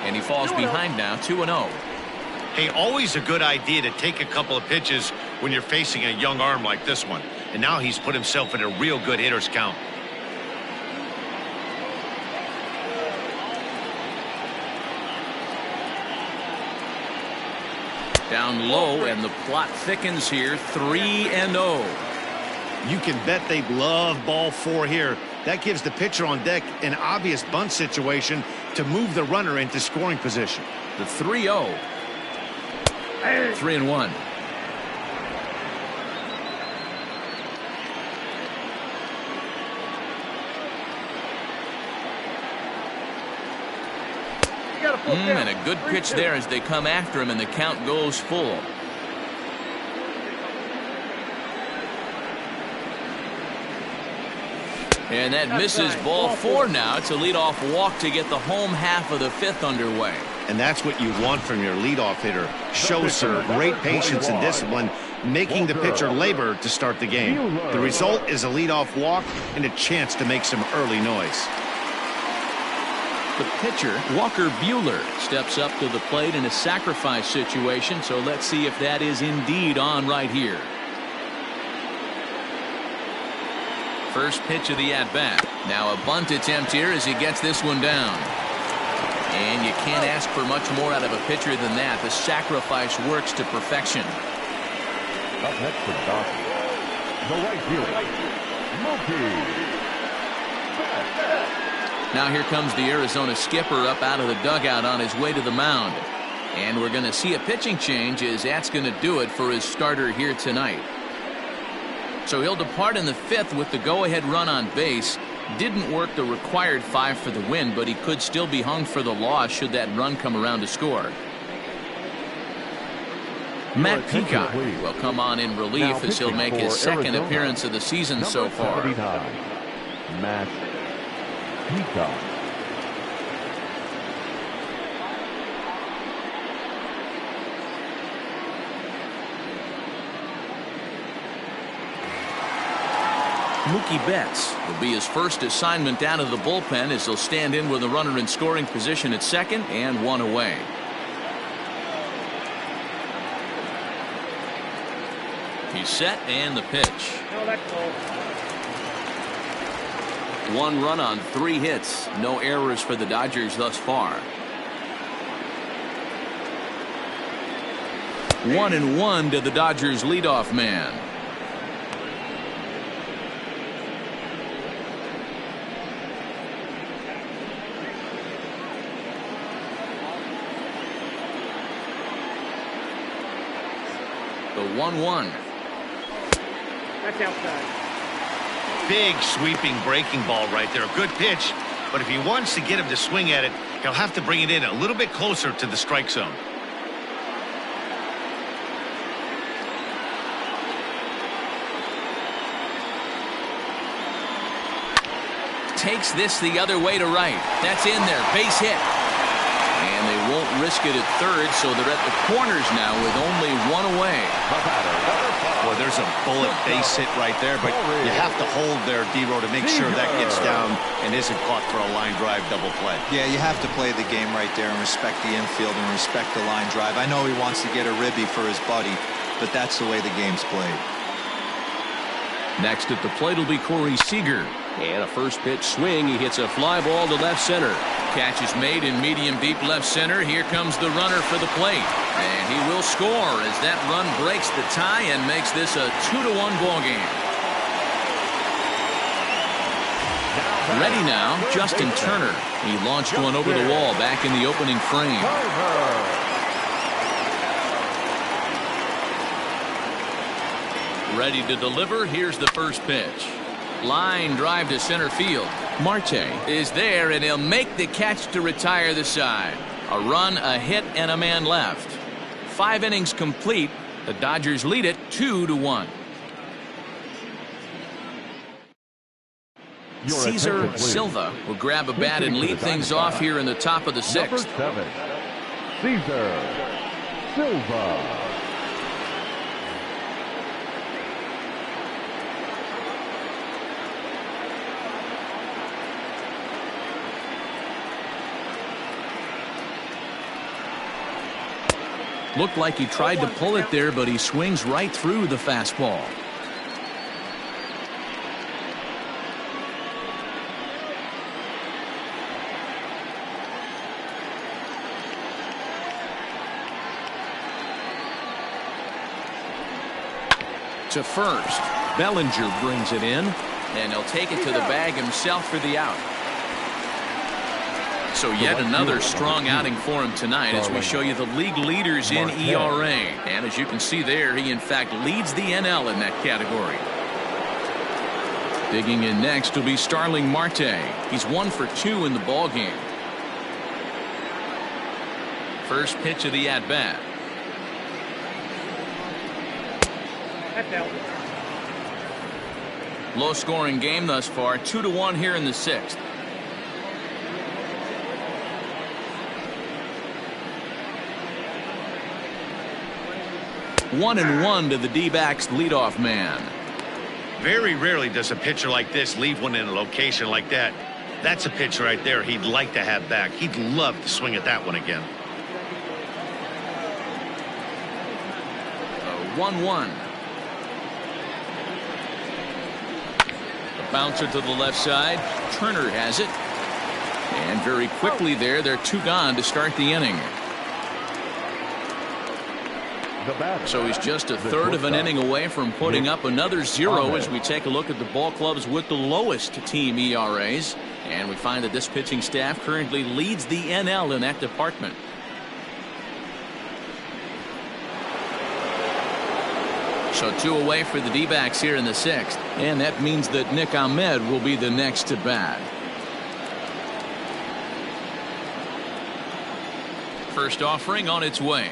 And he falls behind now, 2-0. Hey, always a good idea to take a couple of pitches when you're facing a young arm like this one. And now he's put himself in a real good hitter's count. Down low, and the plot thickens here, 3-0. You can bet they love ball 4 here. That gives the pitcher on deck an obvious bunt situation to move the runner into scoring position. The 3-0. 3-1. And a good pitch there as they come after him, and the count goes full. And that misses ball 4 now. It's a leadoff walk to get the home half of the 5th underway. And that's what you want from your leadoff hitter. Shows some great patience and discipline, making the pitcher labor to start the game. The result is a leadoff walk and a chance to make some early noise. The pitcher, Walker Buehler, steps up to the plate in a sacrifice situation, so let's see if that is indeed on right here. First pitch of the at-bat. Now a bunt attempt here as he gets this one down. And you can't ask for much more out of a pitcher than that. The sacrifice works to perfection. Up next for the Dodgers, the right fielder, Mookie. Now here comes the Arizona skipper up out of the dugout on his way to the mound. And we're going to see a pitching change as that's going to do it for his starter here tonight. So he'll depart in the 5th with the go-ahead run on base. Didn't work the required 5 for the win, but he could still be hung for the loss should that run come around to score. Matt Peacock will come on in relief as he'll make his 2nd appearance of the season so far. Matt Peacock. Mookie Betts will be his first assignment down to the bullpen as he'll stand in with a runner in scoring position at 2nd and 1 away. He's set, and the pitch. No, that's low. 1 run on 3 hits. No errors for the Dodgers thus far. 1-1 to the Dodgers leadoff man. The 1-1. That's outside. Big sweeping breaking ball right there. A good pitch, but if he wants to get him to swing at it, he'll have to bring it in a little bit closer to the strike zone. Takes this the other way to right. That's in there. Base hit. And they won't risk it at third, so they're at the corners now with only one away. Boy, there's a bullet base hit right there, but you have to hold there, D-Row, to make sure that gets down and isn't caught for a line drive double play. Yeah, you have to play the game right there and respect the infield and respect the line drive. I know he wants to get a ribby for his buddy, but that's the way the game's played. Next at the plate will be Corey Seager. And a first pitch swing. He hits a fly ball to left center. Catch is made in medium deep left center. Here comes the runner for the plate. And he will score as that run breaks the tie and makes this a 2-1 ball game. Ready now, Justin Turner. He launched one over the wall back in the opening frame. Ready to deliver. Here's the first pitch. Line drive to center field. Marte is there, and he'll make the catch to retire the side. A run, a hit, and a man left. 5 innings complete. The Dodgers lead it 2-1. Cesar Silva will grab a bat and lead things off here in the top of the 6th. Number 7, Cesar Silva. Looked like he tried to pull it there, but he swings right through the fastball. To first. Bellinger brings it in, and he'll take it to the bag himself for the out. So yet another strong outing for him tonight as we show you the league leaders in ERA. And as you can see there, he in fact leads the NL in that category. Digging in next will be Starling Marte. He's 1 for 2 in the ball game. First pitch of the at-bat. Low scoring game thus far, 2-1 here in the 6th. 1-1 to the D-backs leadoff man. Very rarely does a pitcher like this leave one in a location like that. That's a pitch right there he'd like to have back. He'd love to swing at that one again. 1-1. The bouncer to the left side. Turner has it. And very quickly there, they're 2 gone to start the inning. So he's just a third of an inning away from putting up another 0 as we take a look at the ball clubs with the lowest team ERAs. And we find that this pitching staff currently leads the NL in that department. So 2 away for the D-backs here in the 6th. And that means that Nick Ahmed will be the next to bat. First offering on its way.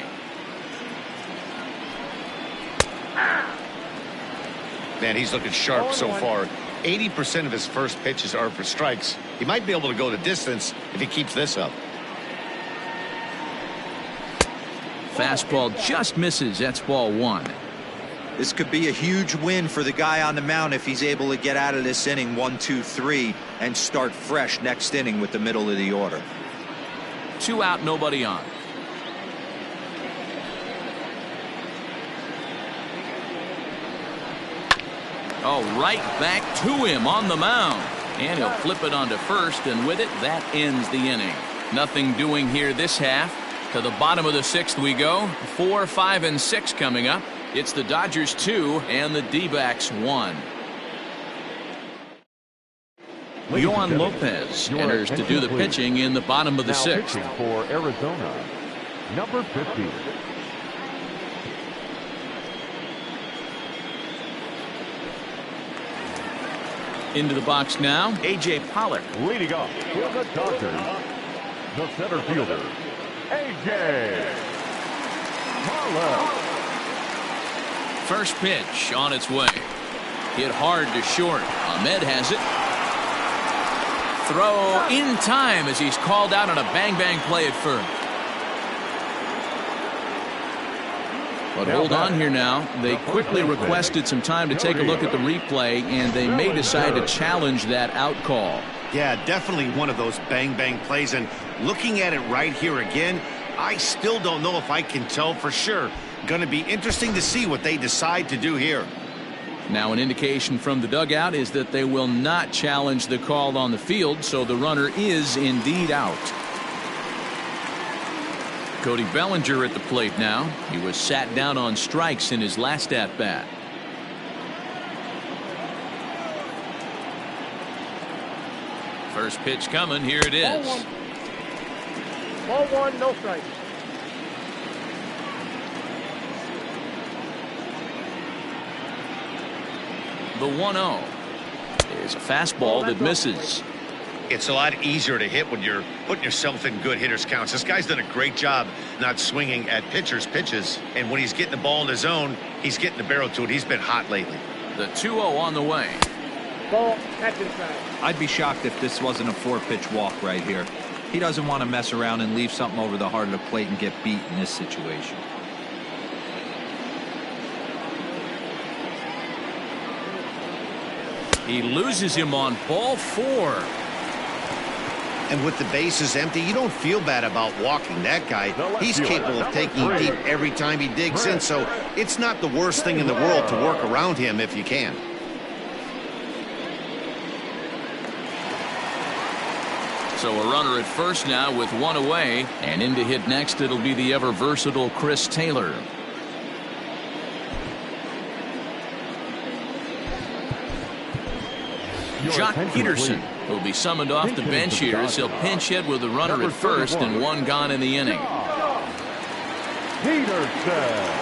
Man, he's looking sharp so far. 80% of his first pitches are for strikes. He might be able to go the distance if he keeps this up. Fastball just misses. That's ball 1. This could be a huge win for the guy on the mound if he's able to get out of this inning 1, 2, 3 and start fresh next inning with the middle of the order. 2 out, nobody on. Oh, right back to him on the mound. And he'll flip it onto first, and with it, that ends the inning. Nothing doing here this half. To the bottom of the 6th we go. 4, 5, and 6 coming up. It's the Dodgers 2 and the D-backs 1. Yohan Lopez enters to do the pitching in the bottom of the 6th. Pitching for Arizona, number 50. Into the box now, A.J. Pollock. Leading off for the Dodgers, the center fielder, A.J. Pollock. First pitch on its way. Hit hard to short. Ahmed has it. Throw in time as he's called out on a bang-bang play at first. But hold on here now. They quickly requested some time to take a look at the replay, and they may decide to challenge that out call. Yeah, definitely one of those bang-bang plays. And looking at it right here again, I still don't know if I can tell for sure. Going to be interesting to see what they decide to do here. Now, an indication from the dugout is that they will not challenge the call on the field, so the runner is indeed out. Cody Bellinger at the plate now. He was sat down on strikes in his last at-bat. First pitch coming. Here it is. Ball one, no strikes. The 1-0 is a fastball that misses. It's a lot easier to hit when you're putting yourself in good hitters counts. This guy's done a great job not swinging at pitchers' pitches. And when he's getting the ball in his zone, he's getting the barrel to it. He's been hot lately. The 2-0 on the way. Ball, that's inside. I'd be shocked if this wasn't a 4-pitch walk right here. He doesn't want to mess around and leave something over the heart of the plate and get beat in this situation. He loses him on ball 4. And with the bases empty, you don't feel bad about walking that guy. He's capable of taking deep every time he digs in, so it's not the worst thing in the world to work around him if you can. So a runner at first now with one away, and in to hit next it'll be the ever versatile Chris Taylor. Jock Peterson will be summoned off the bench here as he'll pinch hit with a runner at first and one gone in the inning. Peterson.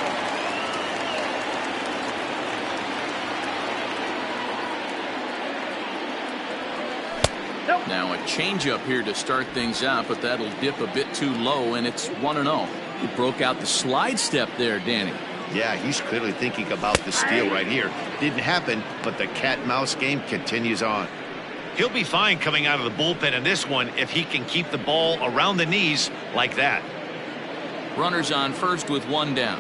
Now a changeup here to start things out, but that'll dip a bit too low, and it's 1-0. He broke out the slide step there, Danny. Yeah, he's clearly thinking about the steal right here. Didn't happen, but the cat-mouse game continues on. He'll be fine coming out of the bullpen in this one if he can keep the ball around the knees like that. Runners on first with one down.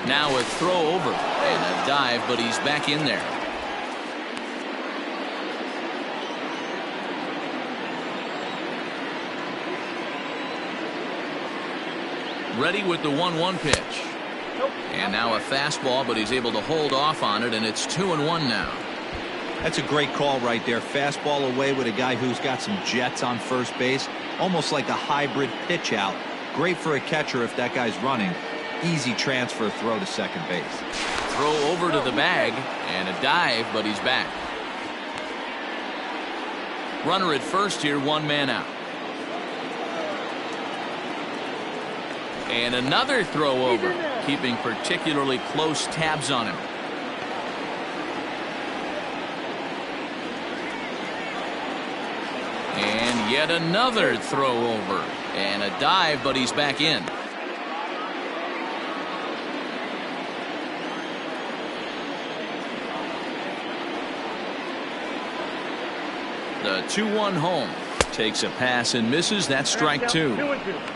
Now a throw over and a dive, but he's back in there. Ready with the 1-1 pitch. And now a fastball, but he's able to hold off on it, and it's 2-1 now. That's a great call right there. Fastball away with a guy who's got some jets on first base. Almost like a hybrid pitch out. Great for a catcher if that guy's running. Easy transfer throw to second base. Throw over to the bag and a dive, but he's back. Runner at first here, one man out. And another throw over, keeping particularly close tabs on him. And yet another throw over and a dive, but he's back in. The 2-1 home takes a pass and misses. That's strike two. 2-2.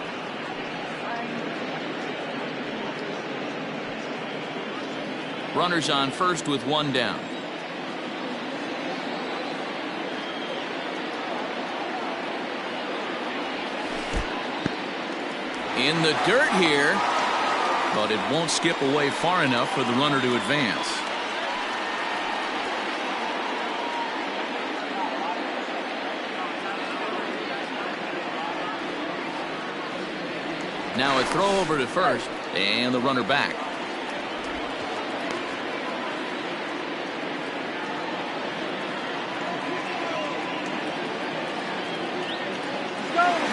Runners on first with one down. In the dirt here, but it won't skip away far enough for the runner to advance. Now a throw over to first and the runner back.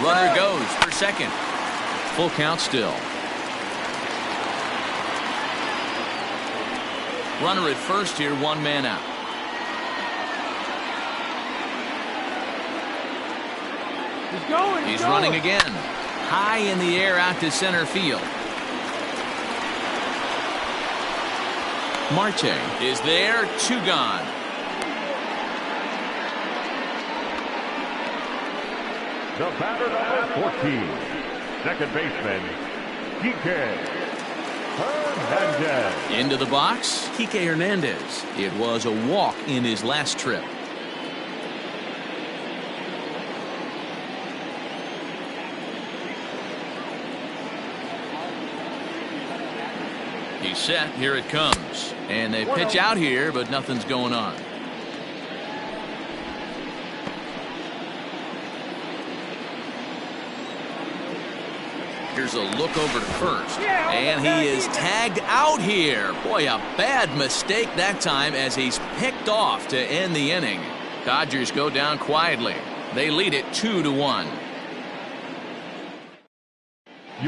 Runner goes for second. Full count still. Runner at first here, one man out. He's running again. High in the air out to center field. Marte is there, two gone. The batter number 14, second baseman, Into the box, Kike Hernandez. It was a walk in his last trip. He's set. Here it comes. And they pitch out here, but nothing's going on. Here's a look over to first. And he is tagged out here. Boy, a bad mistake that time as he's picked off to end the inning. Dodgers go down quietly. They lead it 2-1.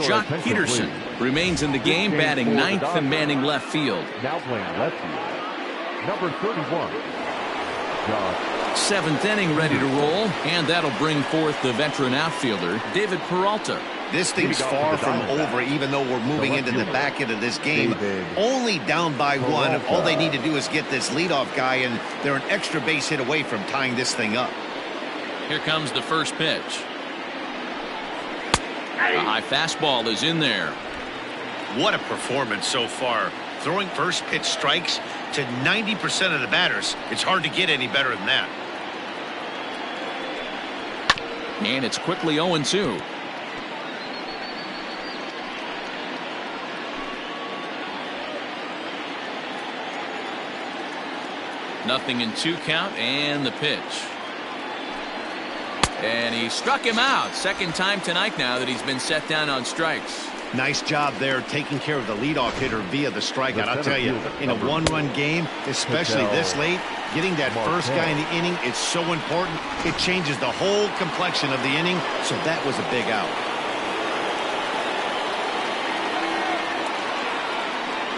Jock Peterson remains in the game, batting ninth and manning left field. Now playing left field, number 31, Josh. Seventh inning ready to roll, and that'll bring forth the veteran outfielder, David Peralta. This thing's far from over, even though we're moving into the back end of this game. Only down by one. All they need to do is get this leadoff guy, and they're an extra base hit away from tying this thing up. Here comes the first pitch. A high fastball is in there. What a performance so far. Throwing first pitch strikes to 90% of the batters. It's hard to get any better than that. And it's quickly 0-2. Nothing in 2 count, and the pitch. And he struck him out. Second time tonight now that he's been set down on strikes. Nice job there taking care of the leadoff hitter via the strikeout. I'll tell you, in a one-run game, especially this late, getting that first guy in the inning is so important. It changes the whole complexion of the inning, so that was a big out.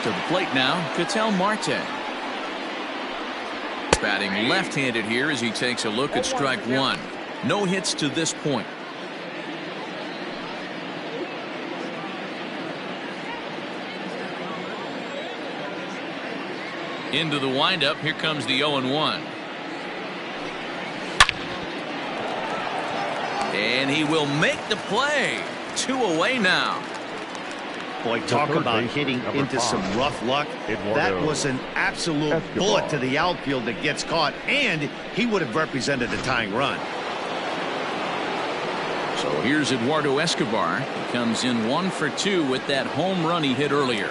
To the plate now, Ketel Marte. Batting left-handed here as he takes a look at strike one. No hits to this point. Into the windup. Here comes the 0-1. And he will make the play. 2 away now. Boy, talk about hitting into some rough luck. That was an absolute bullet to the outfield that gets caught, and he would have represented a tying run. So here's Eduardo Escobar. He comes in 1 for 2 with that home run he hit earlier.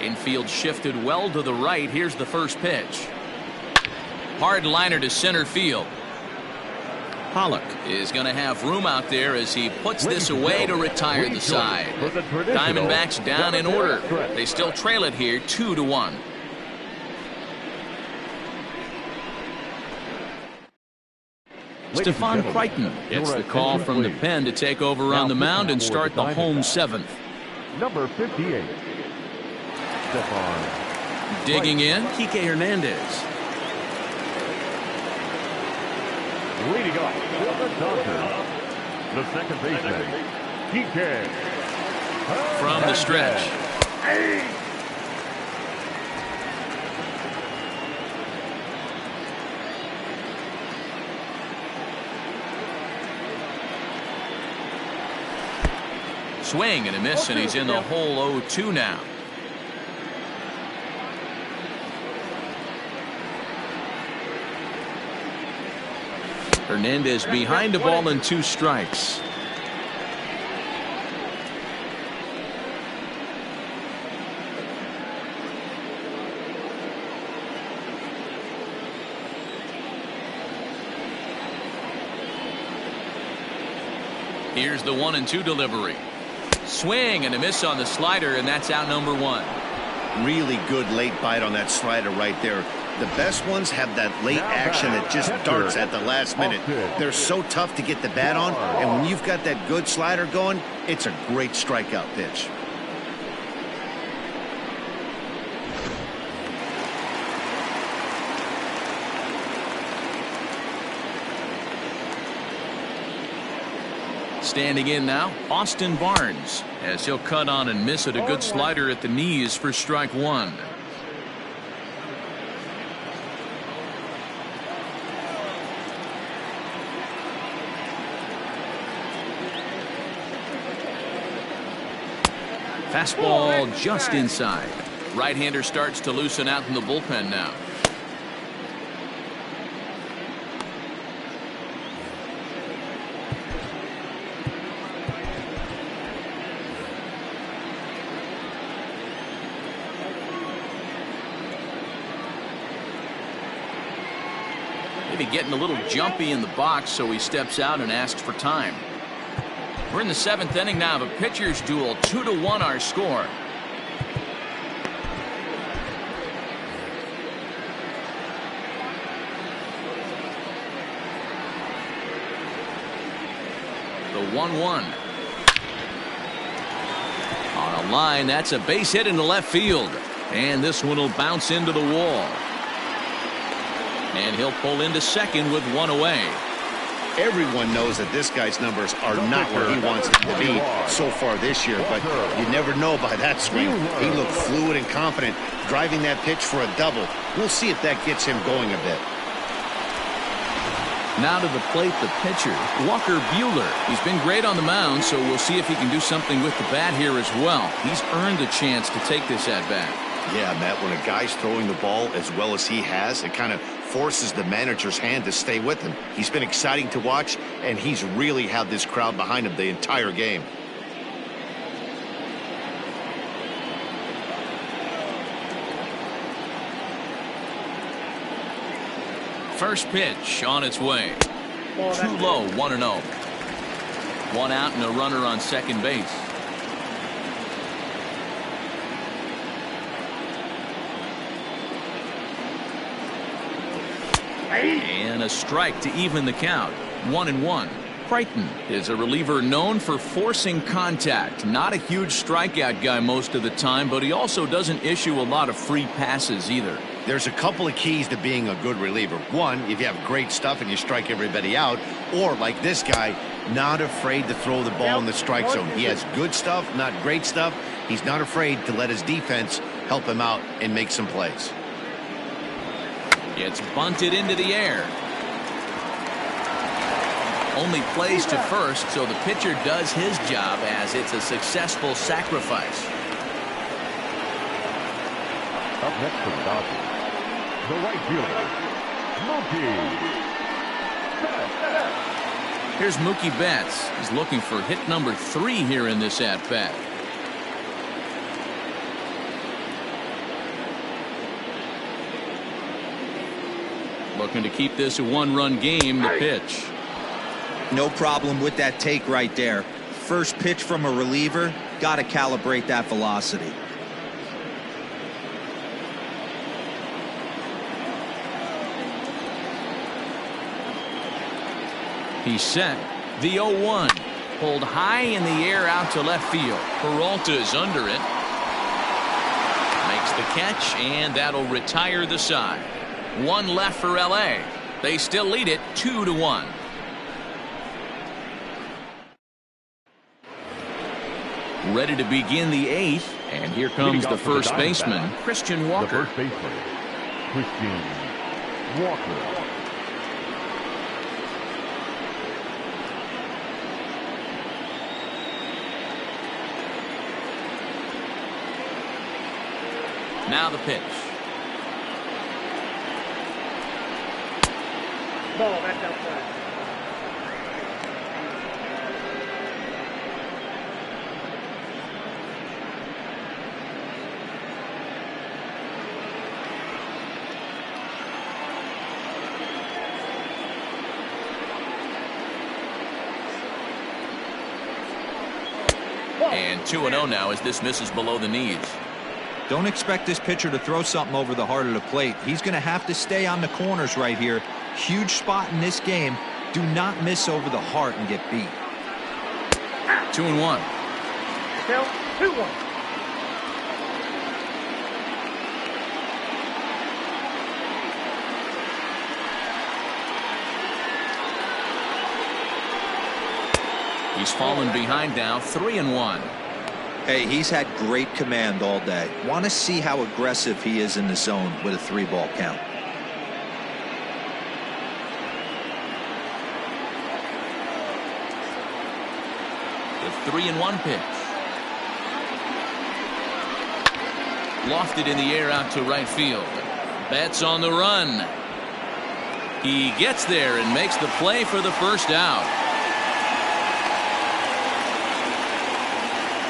Infield shifted well to the right. Here's the first pitch. Hard liner to center field. Pollock is going to have room out there as he puts this away to retire the side. Diamondbacks down in order. They still trail it here 2-1. Stephon Crichton gets the call from the pen to take over on the mound and start the home 7th. Number 58. Stephon. Digging in, Kike Hernandez. Leading off for the Dodgers, the second baseman, Kike. From the stretch. Swing and a miss, and he's in the hole 0-2 now. Hernandez behind the ball and 2 strikes. Here's the 1-2 delivery. Swing and a miss on the slider, and that's out number 1. Really good late bite on that slider right there. The best ones have that late action that just darts at the last minute. They're so tough to get the bat on, and when you've got that good slider going, it's a great strikeout pitch. Standing in now, Austin Barnes, as he'll cut on and miss at a good slider at the knees for strike 1. Fastball just inside. Right-hander starts to loosen out in the bullpen now. Maybe getting a little jumpy in the box, so he steps out and asks for time. We're in the 7th inning now of a pitcher's duel. 2-1 our score. The 1-1. On a line, that's a base hit into left field. And this one will bounce into the wall. And he'll pull into second with one away. Everyone knows that this guy's numbers are not where he wants them to be so far this year, but you never know by that swing. He looked fluid and confident, driving that pitch for a double. We'll see if that gets him going a bit. Now to the plate, the pitcher, Walker Buehler. He's been great on the mound, so we'll see if he can do something with the bat here as well. He's earned a chance to take this at-bat. Yeah, Matt, when a guy's throwing the ball as well as he has, it kind of forces the manager's hand to stay with him. He's been exciting to watch, and he's really had this crowd behind him the entire game. First pitch on its way. Too low, 1-0. One out and a runner on second base. And a strike to even the count. 1-1. Crichton is a reliever known for forcing contact. Not a huge strikeout guy most of the time, but he also doesn't issue a lot of free passes either. There's a couple of keys to being a good reliever. One, if you have great stuff and you strike everybody out, or like this guy, not afraid to throw the ball in the strike zone. He has good stuff, not great stuff. He's not afraid to let his defense help him out and make some plays. It's bunted into the air. Only plays to first, so the pitcher does his job as it's a successful sacrifice. Up next for the Dodgers, the right fielder, Mookie Betts. Here's Mookie Betts. He's looking for hit number 3 here in this at-bat. Looking to keep this a one-run game. The pitch. No problem with that take right there. First pitch from a reliever, got to calibrate that velocity. He's set. The 0-1. Pulled high in the air out to left field. Peralta's under it. Makes the catch, and that'll retire the side. One left for LA. They still lead it 2-1. Ready to begin the 8th, and here comes the first baseman, Christian Walker. The first baseman, Christian Walker. Now the pitch. Ball, that's outside. And 2-0 now as this misses below the knees. Don't expect this pitcher to throw something over the heart of the plate. He's going to have to stay on the corners right here. Huge spot in this game. Do not miss over the heart and get beat. 2-1. Count 2-1. He's fallen behind now, 3-1. Hey, he's had great command all day. Want to see how aggressive he is in the zone with a 3-ball count. The 3-1 pitch. Lofted in the air out to right field. Betts on the run. He gets there and makes the play for the first out.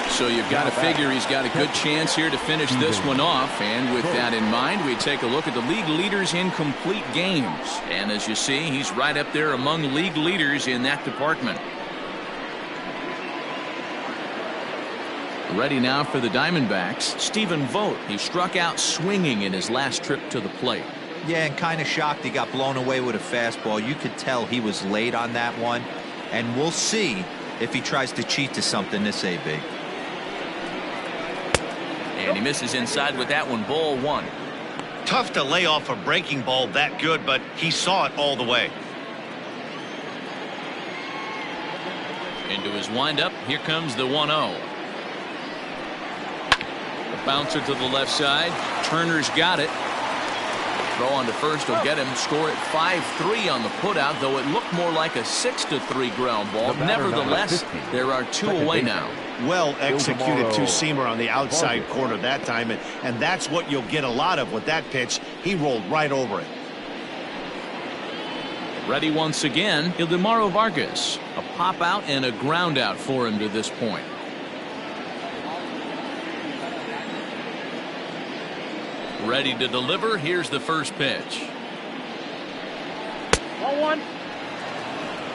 So you've got to figure he's got a good chance here to finish this one off. And with that in mind, we take a look at the league leaders in complete games. And as you see, he's right up there among league leaders in that department. Ready now for the Diamondbacks, Stephen Vogt. He struck out swinging in his last trip to the plate. Yeah, and kind of shocked he got blown away with a fastball. You could tell he was late on that one. And we'll see if he tries to cheat to something this big. And he misses inside with that one. Ball 1. Tough to lay off a breaking ball that good, but he saw it all the way. Into his windup. Here comes the 1-0. The bouncer to the left side. Turner's got it. Throw on to first will get him. Score at 5-3 on the putout, though it looked more like a 6-3 ground ball. Nevertheless, there are 2 away now. Well executed two-seamer on the outside corner that time, and that's what you'll get a lot of with that pitch. He rolled right over it. Ready once again, Ildemaro Vargas. A pop out and a ground out for him to this point. Ready to deliver. Here's the first pitch. 1-1.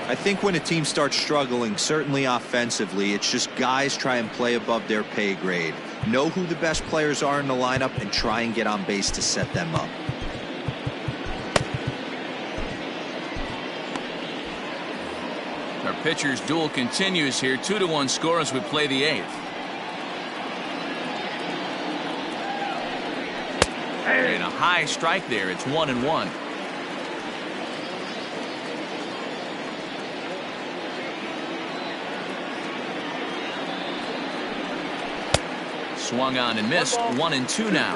I think when a team starts struggling, certainly offensively, it's just guys try and play above their pay grade. Know who the best players are in the lineup and try and get on base to set them up. Our pitcher's duel continues here. 2-1 score as we play the 8th. And a high strike there. It's 1-1. Swung on and missed. 1-2 now.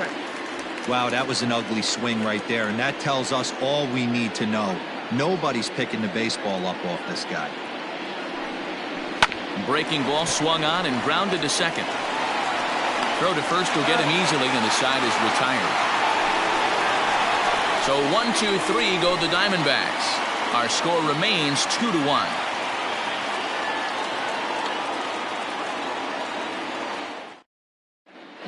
Wow, that was an ugly swing right there, and that tells us all we need to know. Nobody's picking the baseball up off this guy. Breaking ball swung on and grounded to second. Throw to first will get him easily, and the side is retired. So 1-2-3 go the Diamondbacks. Our score remains 2-1.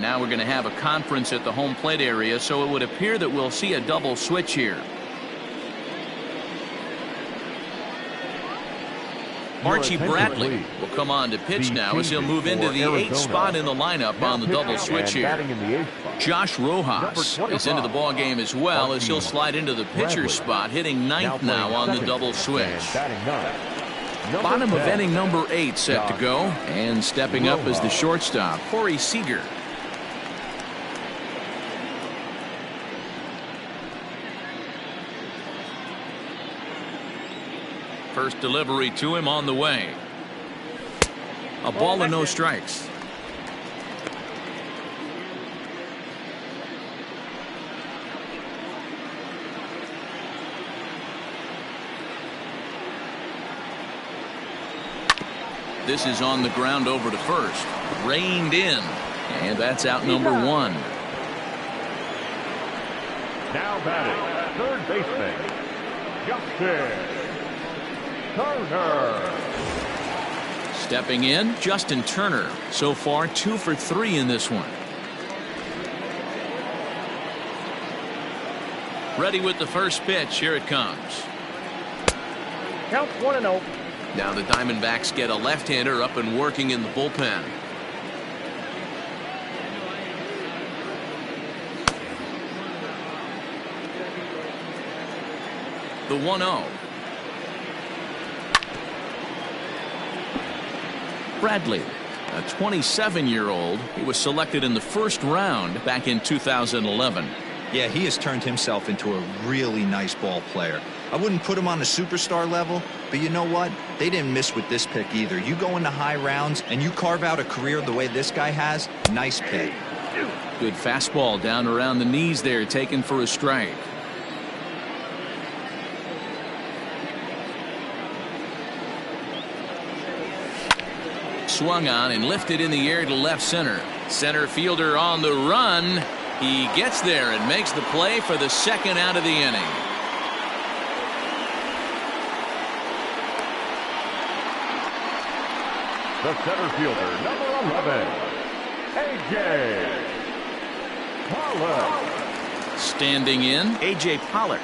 Now we're going to have a conference at the home plate area, so it would appear that we'll see a double switch here. Archie Bradley will come on to pitch now as he'll move into the 8th spot in the lineup on the double switch here. Josh Rojas is into the ball game as well as he'll slide into the pitcher's spot, hitting 9th now on the double switch. Bottom of inning number 8 set to go, and stepping up as the shortstop, Corey Seager. First delivery to him on the way. A ball and no strikes. This is on the ground over to first. Reined in. And that's out number 1. Now batting, third baseman, Justin Turner. Stepping in, Justin Turner. So far 2 for 3 in this one. Ready with the first pitch. Here it comes. Count 1-0. Now the Diamondbacks get a left-hander up and working in the bullpen. The 1-0. Bradley, a 27-year-old. He was selected in the first round back in 2011. Yeah, he has turned himself into a really nice ball player. I wouldn't put him on a superstar level, but you know what? They didn't miss with this pick either. You go into high rounds and you carve out a career the way this guy has, nice pick. Good fastball down around the knees there, taken for a strike. Swung on and lifted in the air to left center. Center fielder on the run. He gets there and makes the play for the second out of the inning. The center fielder, number 11, A.J. Pollock. Standing in, A.J. Pollock.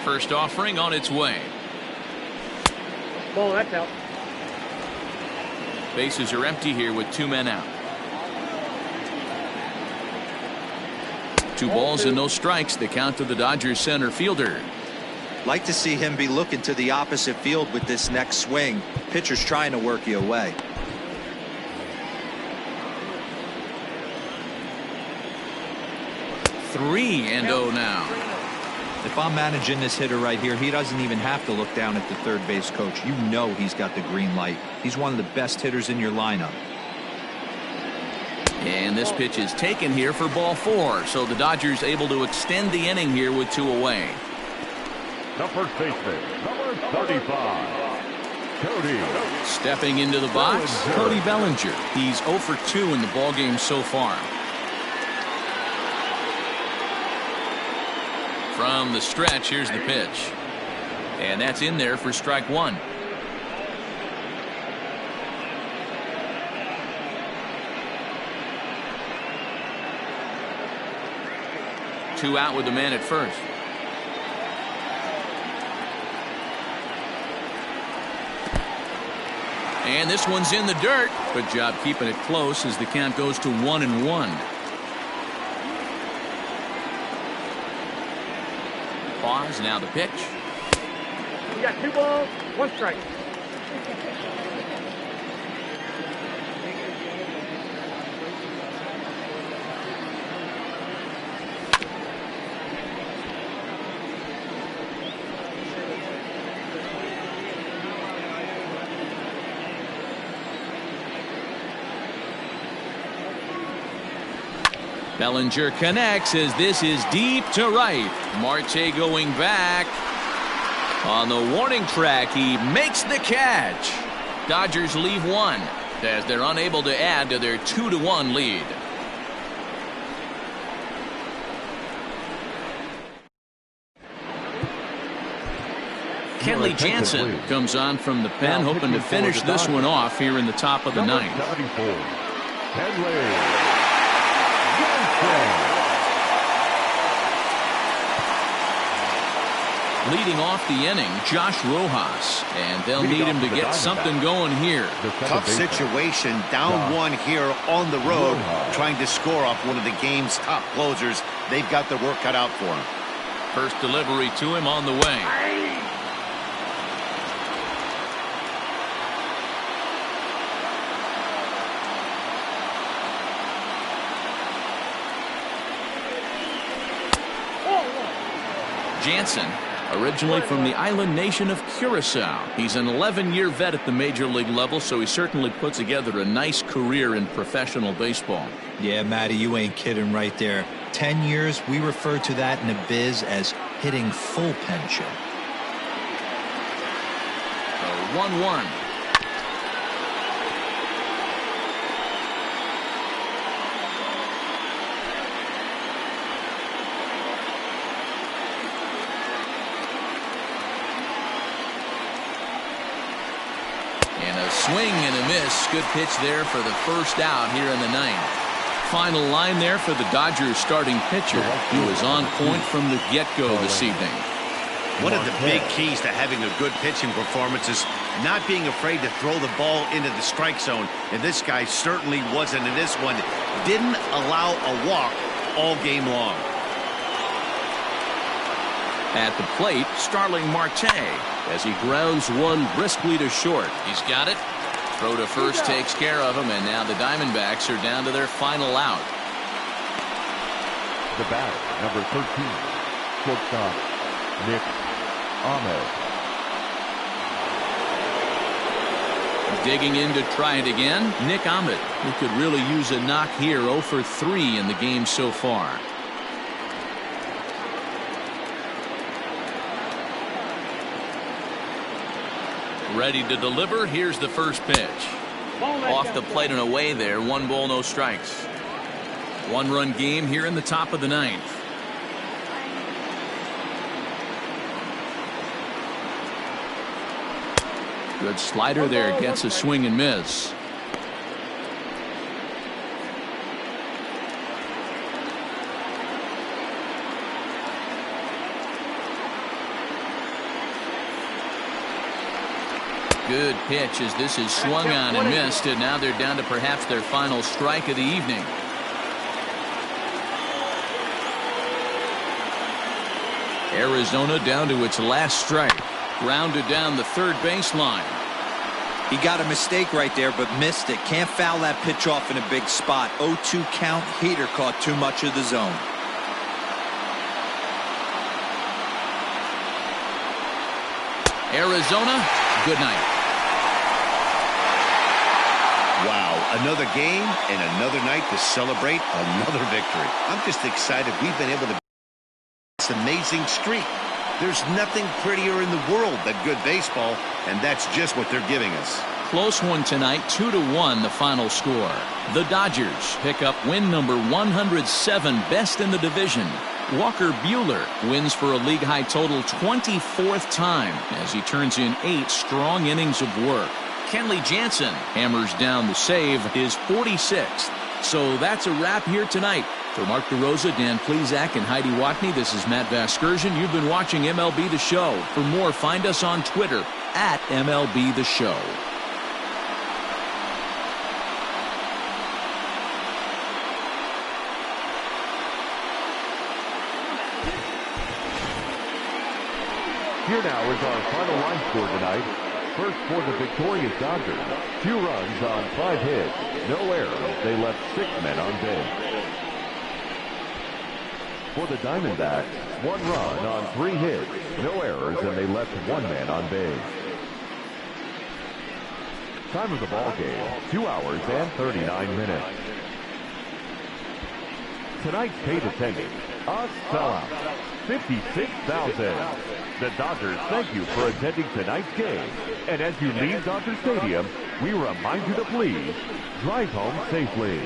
First offering on its way. Ball, that's out. Bases are empty here with 2 men out. 2 balls and no strikes. The count to the Dodgers center fielder. Like to see him be looking to the opposite field with this next swing. Pitcher's trying to work you away. Three and 0 now. If I'm managing this hitter right here, he doesn't even have to look down at the third base coach. You know he's got the green light. He's one of the best hitters in your lineup. And this pitch is taken here for ball 4. So the Dodgers able to extend the inning here with 2 away. The first baseman, number 35, Cody. Stepping into the box, Cody Bellinger. He's 0 for 2 in the ballgame so far. From the stretch, here's the pitch. And that's in there for strike 1. Two out with the man at first. And this one's in the dirt. Good job keeping it close as the count goes to 1-1. Pause, now the pitch. You got 2 balls, 1 strike. Bellinger connects as this is deep to right. Marte going back. On the warning track, he makes the catch. Dodgers leave 1 as they're unable to add to their 2-1 lead. Kenley Jansen comes on from the pen, hoping to finish this one off here in the top of the 9th. 74, Kenley. Leading off the inning, Josh Rojas, and they'll need him to get something going here. Tough situation, down 1 here on the road, trying to score off one of the game's top closers. They've got their work cut out for him. First delivery to him on the way. Jansen, originally from the island nation of Curacao. He's an 11-year vet at the major league level, so he certainly put together a nice career in professional baseball. Yeah, Matty, you ain't kidding right there. 10 years, we refer to that in the biz as hitting full pension. 1-1. Swing and a miss. Good pitch there for the first out here in the 9th. Final line there for the Dodgers starting pitcher. He was on point from the get-go this evening. One of the big keys to having a good pitching performance is not being afraid to throw the ball into the strike zone. And this guy certainly wasn't in this one. Didn't allow a walk all game long. At the plate, Starling Marte as he grounds one briskly to short. He's got it. Throw to first takes care of him, and now the Diamondbacks are down to their final out. The batter, number 13, shortstop, Nick Ahmed. Digging in to try it again, Nick Ahmed, who could really use a knock here. 0 for 3 in the game so far. Ready to deliver. Here's the first pitch. Off the plate and away there. 1 ball, no strikes. 1-run game here in the top of the 9th. Good slider there. Gets a swing and miss. Good pitch as this is swung on and missed, and now they're down to perhaps their final strike of the evening. Arizona down to its last strike. Grounded down the third baseline. He got a mistake right there, but missed it. Can't foul that pitch off in a big spot. 0-2 count. Heater caught too much of the zone. Arizona, good night. Wow, another game and another night to celebrate another victory. I'm just excited we've been able to this amazing streak. There's nothing prettier in the world than good baseball, and that's just what they're giving us. Close one tonight, 2-1 the final score. The Dodgers pick up win number 107, best in the division. Walker Buehler wins for a league-high total 24th time as he turns in 8 strong innings of work. Kenley Jansen hammers down the save, his 46th. So that's a wrap here tonight. For Mark DeRosa, Dan Plesac, and Heidi Watney, this is Matt Vasgersian. You've been watching MLB The Show. For more, find us on Twitter at MLB The Show. Here now is our final line score tonight. First for the victorious Dodgers, 2 runs on 5 hits, no errors. They left 6 men on base. For the Diamondbacks, 1 run on 3 hits, no errors, and they left 1 man on base. Time of the ball game, 2 hours and 39 minutes. Tonight's paid attendance, a sellout, 56,000. The Dodgers thank you for attending tonight's game. And as you leave Dodger Stadium, we remind you to please drive home safely.